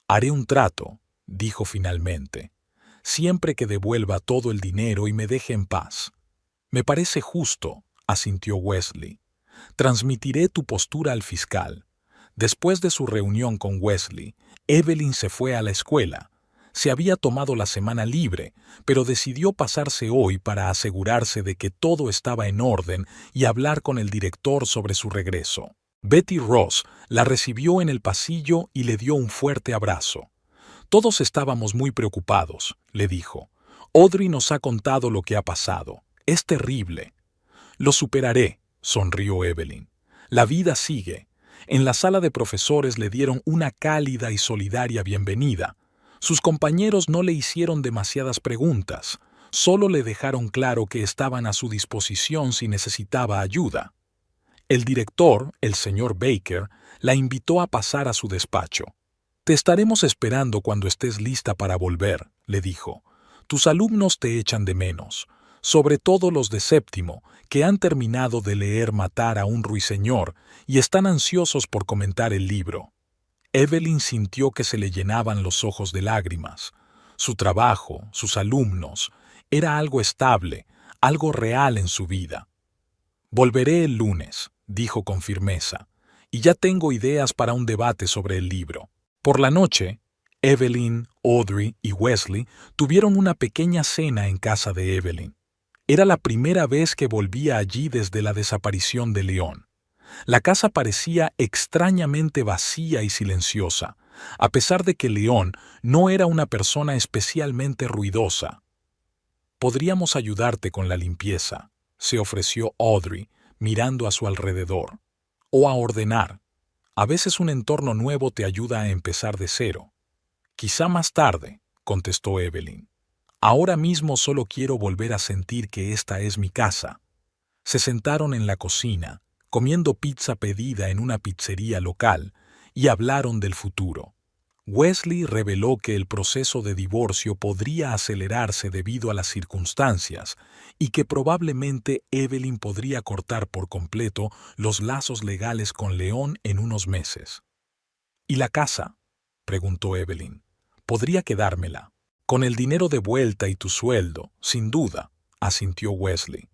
Haré un trato, dijo finalmente, siempre que devuelva todo el dinero y me deje en paz. Me parece justo, asintió Wesley. Transmitiré tu postura al fiscal. Después de su reunión con Wesley, Evelyn se fue a la escuela. Se había tomado la semana libre, pero decidió pasarse hoy para asegurarse de que todo estaba en orden y hablar con el director sobre su regreso. Betty Ross la recibió en el pasillo y le dio un fuerte abrazo. Todos estábamos muy preocupados, le dijo. Audrey nos ha contado lo que ha pasado. Es terrible. Lo superaré, sonrió Evelyn. La vida sigue. En la sala de profesores le dieron una cálida y solidaria bienvenida. Sus compañeros no le hicieron demasiadas preguntas, solo le dejaron claro que estaban a su disposición si necesitaba ayuda. El director, el señor Baker, la invitó a pasar a su despacho. Te estaremos esperando cuando estés lista para volver, le dijo. Tus alumnos te echan de menos, sobre todo los de séptimo, que han terminado de leer Matar a un ruiseñor y están ansiosos por comentar el libro. Evelyn sintió que se le llenaban los ojos de lágrimas. Su trabajo, sus alumnos, era algo estable, algo real en su vida. Volveré el lunes, dijo con firmeza, y ya tengo ideas para un debate sobre el libro. Por la noche, Evelyn, Audrey y Wesley tuvieron una pequeña cena en casa de Evelyn. Era la primera vez que volvía allí desde la desaparición de León. La casa parecía extrañamente vacía y silenciosa, a pesar de que León no era una persona especialmente ruidosa. «Podríamos ayudarte con la limpieza», se ofreció Audrey, mirando a su alrededor. «O a ordenar. A veces un entorno nuevo te ayuda a empezar de cero». «Quizá más tarde», contestó Evelyn. «Ahora mismo solo quiero volver a sentir que esta es mi casa». Se sentaron en la cocina, comiendo pizza pedida en una pizzería local, y hablaron del futuro. Wesley reveló que el proceso de divorcio podría acelerarse debido a las circunstancias y que probablemente Evelyn podría cortar por completo los lazos legales con León en unos meses. «¿Y la casa?», preguntó Evelyn. «Podría quedármela. Con el dinero de vuelta y tu sueldo, sin duda», asintió Wesley.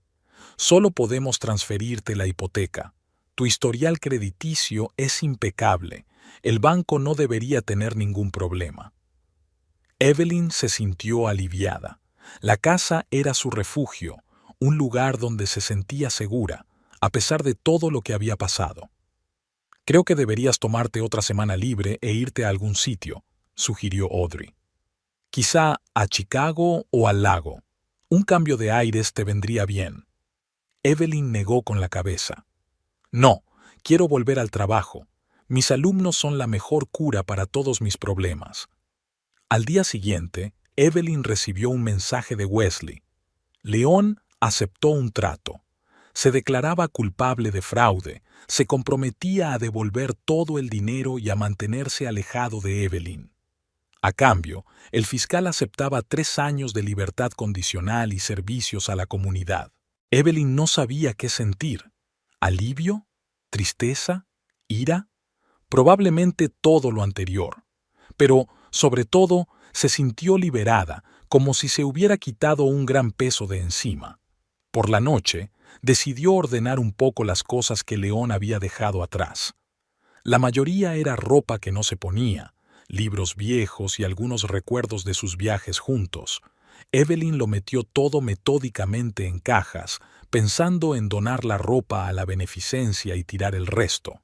«Solo podemos transferirte la hipoteca. Tu historial crediticio es impecable. El banco no debería tener ningún problema». Evelyn se sintió aliviada. La casa era su refugio, un lugar donde se sentía segura, a pesar de todo lo que había pasado. «Creo que deberías tomarte otra semana libre e irte a algún sitio», sugirió Audrey. «Quizá a Chicago o al lago. Un cambio de aires te vendría bien». Evelyn negó con la cabeza. «No, quiero volver al trabajo. Mis alumnos son la mejor cura para todos mis problemas». Al día siguiente, Evelyn recibió un mensaje de Wesley. León aceptó un trato. Se declaraba culpable de fraude, se comprometía a devolver todo el dinero y a mantenerse alejado de Evelyn. A cambio, el fiscal aceptaba 3 años de libertad condicional y servicios a la comunidad. Evelyn no sabía qué sentir. ¿Alivio? ¿Tristeza? ¿Ira? Probablemente todo lo anterior. Pero, sobre todo, se sintió liberada, como si se hubiera quitado un gran peso de encima. Por la noche, Decidió ordenar un poco las cosas que León había dejado atrás. La mayoría era ropa que no se ponía, libros viejos y algunos recuerdos de sus viajes juntos. Evelyn lo metió todo metódicamente en cajas, pensando en donar la ropa a la beneficencia y tirar el resto.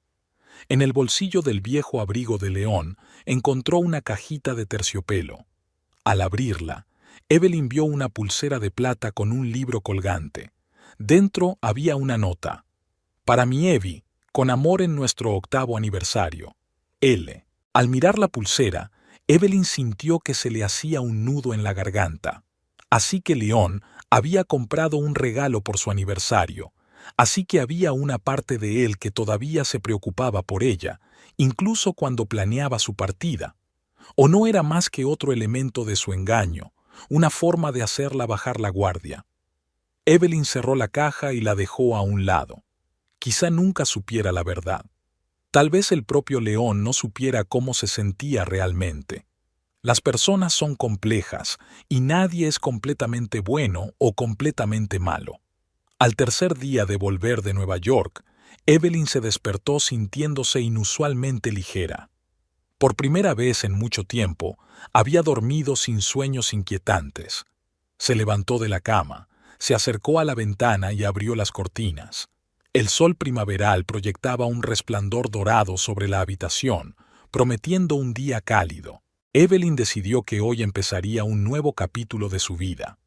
En el bolsillo del viejo abrigo de León encontró una cajita de terciopelo. Al abrirla, Evelyn vio una pulsera de plata con un libro colgante. Dentro había una nota. Para mi Evi, con amor en nuestro 8º aniversario. L. Al mirar la pulsera, Evelyn sintió que se le hacía un nudo en la garganta. Así que León había comprado un regalo por su aniversario. Así que había una parte de él que todavía se preocupaba por ella, incluso cuando planeaba su partida. ¿O no era más que otro elemento de su engaño, una forma de hacerla bajar la guardia? Evelyn cerró la caja y la dejó a un lado. Quizá nunca supiera la verdad. Tal vez el propio León no supiera cómo se sentía realmente. Las personas son complejas y nadie es completamente bueno o completamente malo. Al tercer día de volver de Nueva York, Evelyn se despertó sintiéndose inusualmente ligera. Por primera vez en mucho tiempo, había dormido sin sueños inquietantes. Se levantó de la cama, se acercó a la ventana y abrió las cortinas. El sol primaveral proyectaba un resplandor dorado sobre la habitación, prometiendo un día cálido. Evelyn decidió que hoy empezaría un nuevo capítulo de su vida.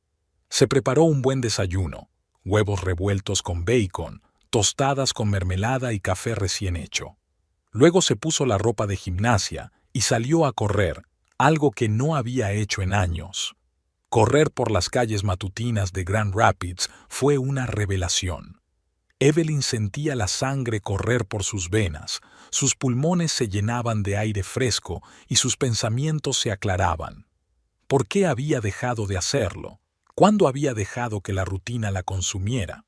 Se preparó un buen desayuno, huevos revueltos con bacon, tostadas con mermelada y café recién hecho. Luego se puso la ropa de gimnasia y salió a correr, algo que no había hecho en años. Correr por las calles matutinas de Grand Rapids fue una revelación. Evelyn sentía la sangre correr por sus venas, sus pulmones se llenaban de aire fresco y sus pensamientos se aclaraban. ¿Por qué había dejado de hacerlo? ¿Cuándo había dejado que la rutina la consumiera?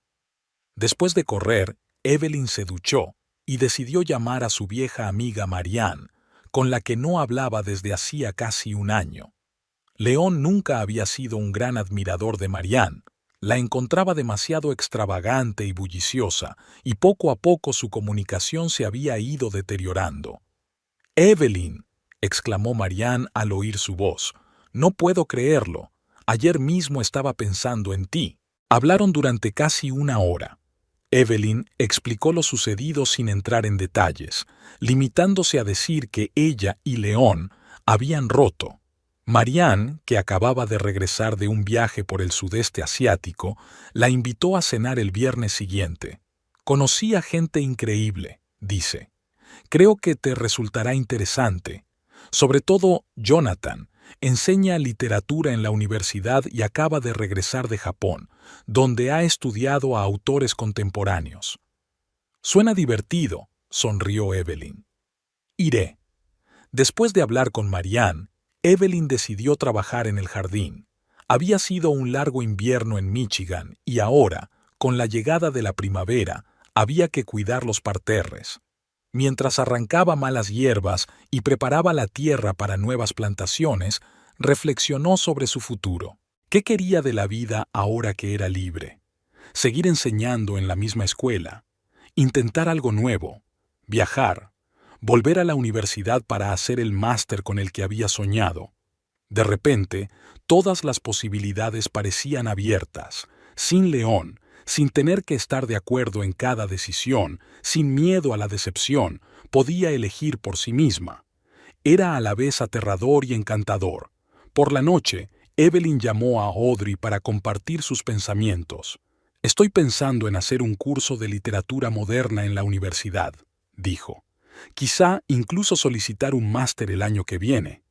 Después de correr, Evelyn se duchó y decidió llamar a su vieja amiga Marianne, con la que no hablaba desde hacía casi un año. León nunca había sido un gran admirador de Marianne. La encontraba demasiado extravagante y bulliciosa, y poco a poco su comunicación se había ido deteriorando. «Evelyn», exclamó Marianne al oír su voz, «no puedo creerlo. Ayer mismo estaba pensando en ti». Hablaron durante casi una hora. Evelyn explicó lo sucedido sin entrar en detalles, limitándose a decir que ella y León habían roto. Marianne, que acababa de regresar de un viaje por el sudeste asiático, la invitó a cenar el viernes siguiente. «Conocí a gente increíble», dice. «Creo que te resultará interesante. Sobre todo Jonathan. Enseña literatura en la universidad y acaba de regresar de Japón, donde ha estudiado a autores contemporáneos». «Suena divertido», sonrió Evelyn. «Iré». Después de hablar con Marianne, Evelyn decidió trabajar en el jardín. Había sido un largo invierno en Michigan y ahora, con la llegada de la primavera, había que cuidar los parterres. Mientras arrancaba malas hierbas y preparaba la tierra para nuevas plantaciones, reflexionó sobre su futuro. ¿Qué quería de la vida ahora que era libre? Seguir enseñando en la misma escuela, intentar algo nuevo, viajar, volver a la universidad para hacer el máster con el que había soñado. De repente, todas las posibilidades parecían abiertas, sin León, sin tener que estar de acuerdo en cada decisión, sin miedo a la decepción, podía elegir por sí misma. Era a la vez aterrador y encantador. Por la noche, Evelyn llamó a Audrey para compartir sus pensamientos. «Estoy pensando en hacer un curso de literatura moderna en la universidad», dijo. «Quizá incluso solicitar un máster el año que viene».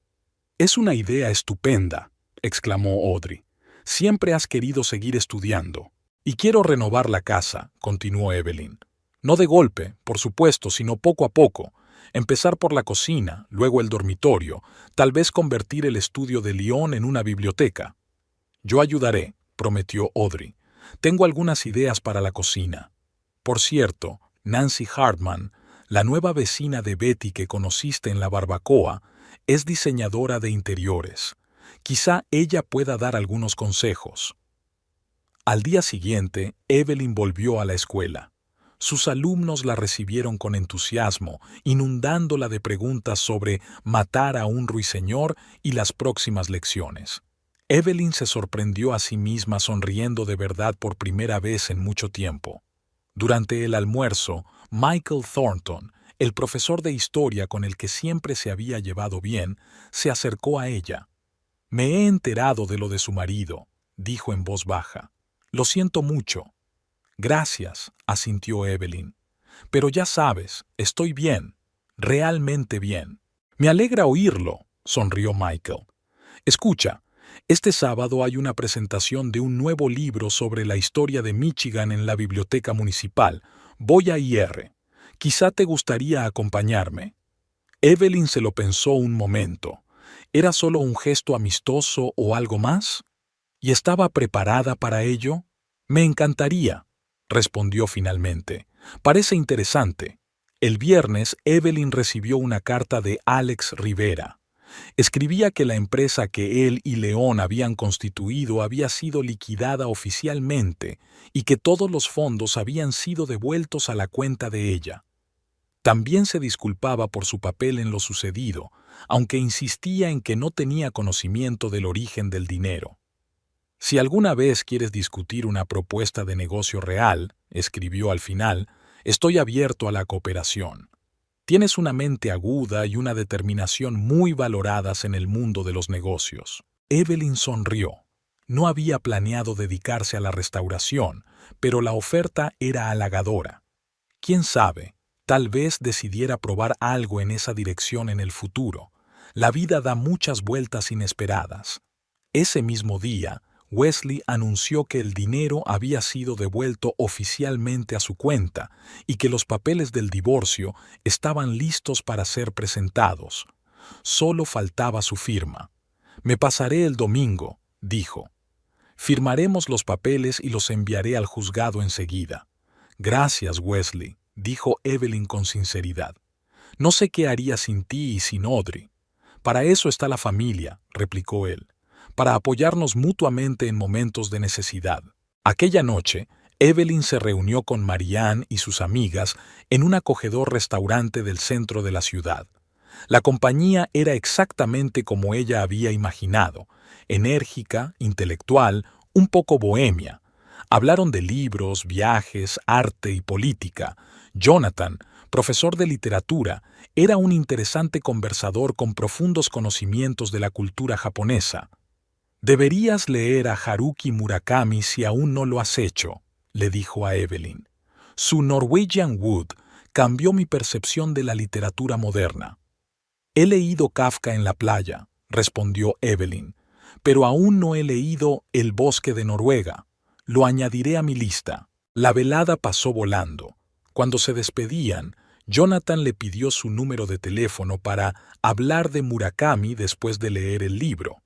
«Es una idea estupenda», exclamó Audrey. «Siempre has querido seguir estudiando». «Y quiero renovar la casa», continuó Evelyn. «No de golpe, por supuesto, sino poco a poco. Empezar por la cocina, luego el dormitorio, tal vez convertir el estudio de León en una biblioteca». «Yo ayudaré», prometió Audrey. «Tengo algunas ideas para la cocina. Por cierto, Nancy Hartman, la nueva vecina de Betty que conociste en la barbacoa, es diseñadora de interiores. Quizá ella pueda dar algunos consejos». Al día siguiente, Evelyn volvió a la escuela. Sus alumnos la recibieron con entusiasmo, inundándola de preguntas sobre matar a un ruiseñor y las próximas lecciones. Evelyn se sorprendió a sí misma sonriendo de verdad por primera vez en mucho tiempo. Durante el almuerzo, Michael Thornton, el profesor de historia con el que siempre se había llevado bien, se acercó a ella. «Me he enterado de lo de su marido», dijo en voz baja. «Lo siento mucho». «Gracias», asintió Evelyn. «Pero ya sabes, estoy bien, realmente bien». «Me alegra oírlo», sonrió Michael. «Escucha, este sábado hay una presentación de un nuevo libro sobre la historia de Michigan en la biblioteca municipal. Voy a ir. Quizá te gustaría acompañarme». Evelyn se lo pensó un momento. ¿Era solo un gesto amistoso o algo más? ¿Y estaba preparada para ello? «Me encantaría», respondió finalmente. «Parece interesante». El viernes, Evelyn recibió una carta de Alex Rivera. Escribía que la empresa que él y León habían constituido había sido liquidada oficialmente y que todos los fondos habían sido devueltos a la cuenta de ella. También se disculpaba por su papel en lo sucedido, aunque insistía en que no tenía conocimiento del origen del dinero. «Si alguna vez quieres discutir una propuesta de negocio real», escribió al final, «estoy abierto a la cooperación. Tienes una mente aguda y una determinación muy valoradas en el mundo de los negocios». Evelyn sonrió. No había planeado dedicarse a la restauración, pero la oferta era halagadora. ¿Quién sabe? Tal vez decidiera probar algo en esa dirección en el futuro. La vida da muchas vueltas inesperadas. Ese mismo día, Wesley anunció que el dinero había sido devuelto oficialmente a su cuenta y que los papeles del divorcio estaban listos para ser presentados. Solo faltaba su firma. «Me pasaré el domingo», dijo. «Firmaremos los papeles y los enviaré al juzgado enseguida». «Gracias, Wesley», dijo Evelyn con sinceridad. «No sé qué haría sin ti y sin Audrey». «Para eso está la familia», replicó él, «para apoyarnos mutuamente en momentos de necesidad». Aquella noche, Evelyn se reunió con Marianne y sus amigas en un acogedor restaurante del centro de la ciudad. La compañía era exactamente como ella había imaginado, enérgica, intelectual, un poco bohemia. Hablaron de libros, viajes, arte y política. Jonathan, profesor de literatura, era un interesante conversador con profundos conocimientos de la cultura japonesa. «Deberías leer a Haruki Murakami si aún no lo has hecho», le dijo a Evelyn. «Su Norwegian Wood cambió mi percepción de la literatura moderna». «He leído Kafka en la playa», respondió Evelyn, «pero aún no he leído El bosque de Noruega. Lo añadiré a mi lista». La velada pasó volando. Cuando se despedían, Jonathan le pidió su número de teléfono para hablar de Murakami después de leer el libro.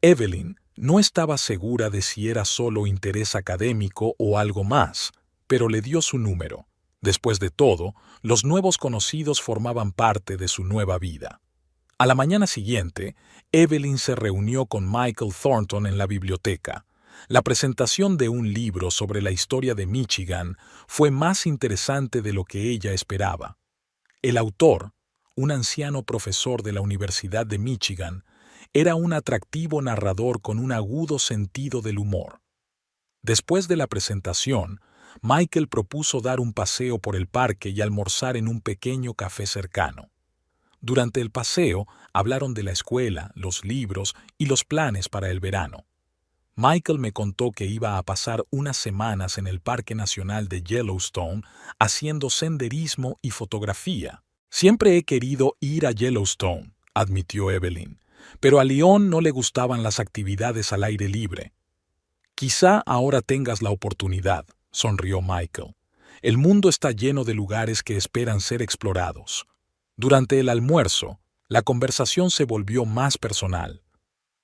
Evelyn no estaba segura de si era solo interés académico o algo más, pero le dio su número. Después de todo, los nuevos conocidos formaban parte de su nueva vida. A la mañana siguiente, Evelyn se reunió con Michael Thornton en la biblioteca. La presentación de un libro sobre la historia de Michigan fue más interesante de lo que ella esperaba. El autor, un anciano profesor de la Universidad de Michigan, era un atractivo narrador con un agudo sentido del humor. Después de la presentación, Michael propuso dar un paseo por el parque y almorzar en un pequeño café cercano. Durante el paseo hablaron de la escuela, los libros y los planes para el verano. Michael me contó que iba a pasar unas semanas en el Parque Nacional de Yellowstone haciendo senderismo y fotografía. «Siempre he querido ir a Yellowstone», admitió Evelyn, «pero a León no le gustaban las actividades al aire libre». «Quizá ahora tengas la oportunidad», sonrió Michael. «El mundo está lleno de lugares que esperan ser explorados». Durante el almuerzo, la conversación se volvió más personal.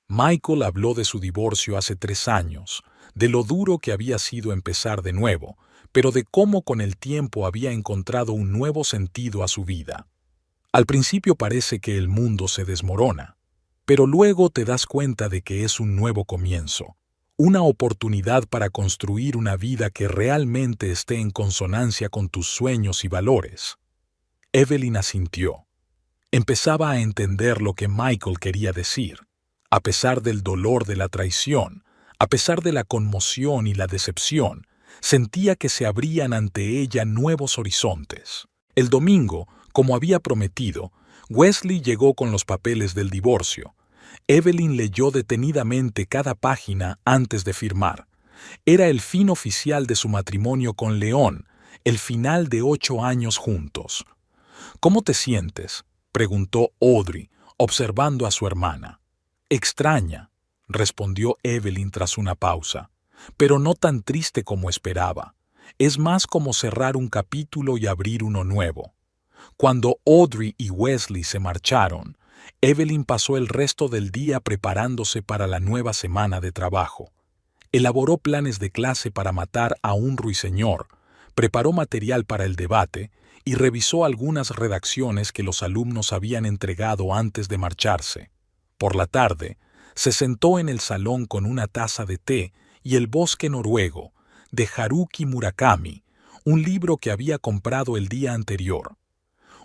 Michael habló de su divorcio hace 3 años, de lo duro que había sido empezar de nuevo, pero de cómo con el tiempo había encontrado un nuevo sentido a su vida. Al principio parece que el mundo se desmorona, pero luego te das cuenta de que es un nuevo comienzo, una oportunidad para construir una vida que realmente esté en consonancia con tus sueños y valores. Evelyn asintió. Empezaba a entender lo que Michael quería decir. A pesar del dolor de la traición, a pesar de la conmoción y la decepción, sentía que se abrían ante ella nuevos horizontes. El domingo, como había prometido, Wesley llegó con los papeles del divorcio. Evelyn leyó detenidamente cada página antes de firmar. Era el fin oficial de su matrimonio con León, el final de 8 años juntos. «¿Cómo te sientes?», preguntó Audrey, observando a su hermana. «Extraña», respondió Evelyn tras una pausa, «pero no tan triste como esperaba. Es más como cerrar un capítulo y abrir uno nuevo». Cuando Audrey y Wesley se marcharon, Evelyn pasó el resto del día preparándose para la nueva semana de trabajo. Elaboró planes de clase para matar a un ruiseñor, preparó material para el debate y revisó algunas redacciones que los alumnos habían entregado antes de marcharse. Por la tarde, se sentó en el salón con una taza de té y El bosque noruego, de Haruki Murakami, un libro que había comprado el día anterior.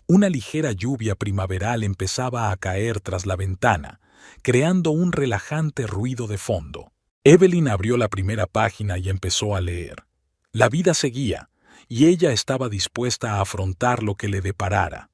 Una ligera lluvia primaveral empezaba a caer tras la ventana, creando un relajante ruido de fondo. Evelyn abrió la primera página y empezó a leer. La vida seguía, y ella estaba dispuesta a afrontar lo que le deparara.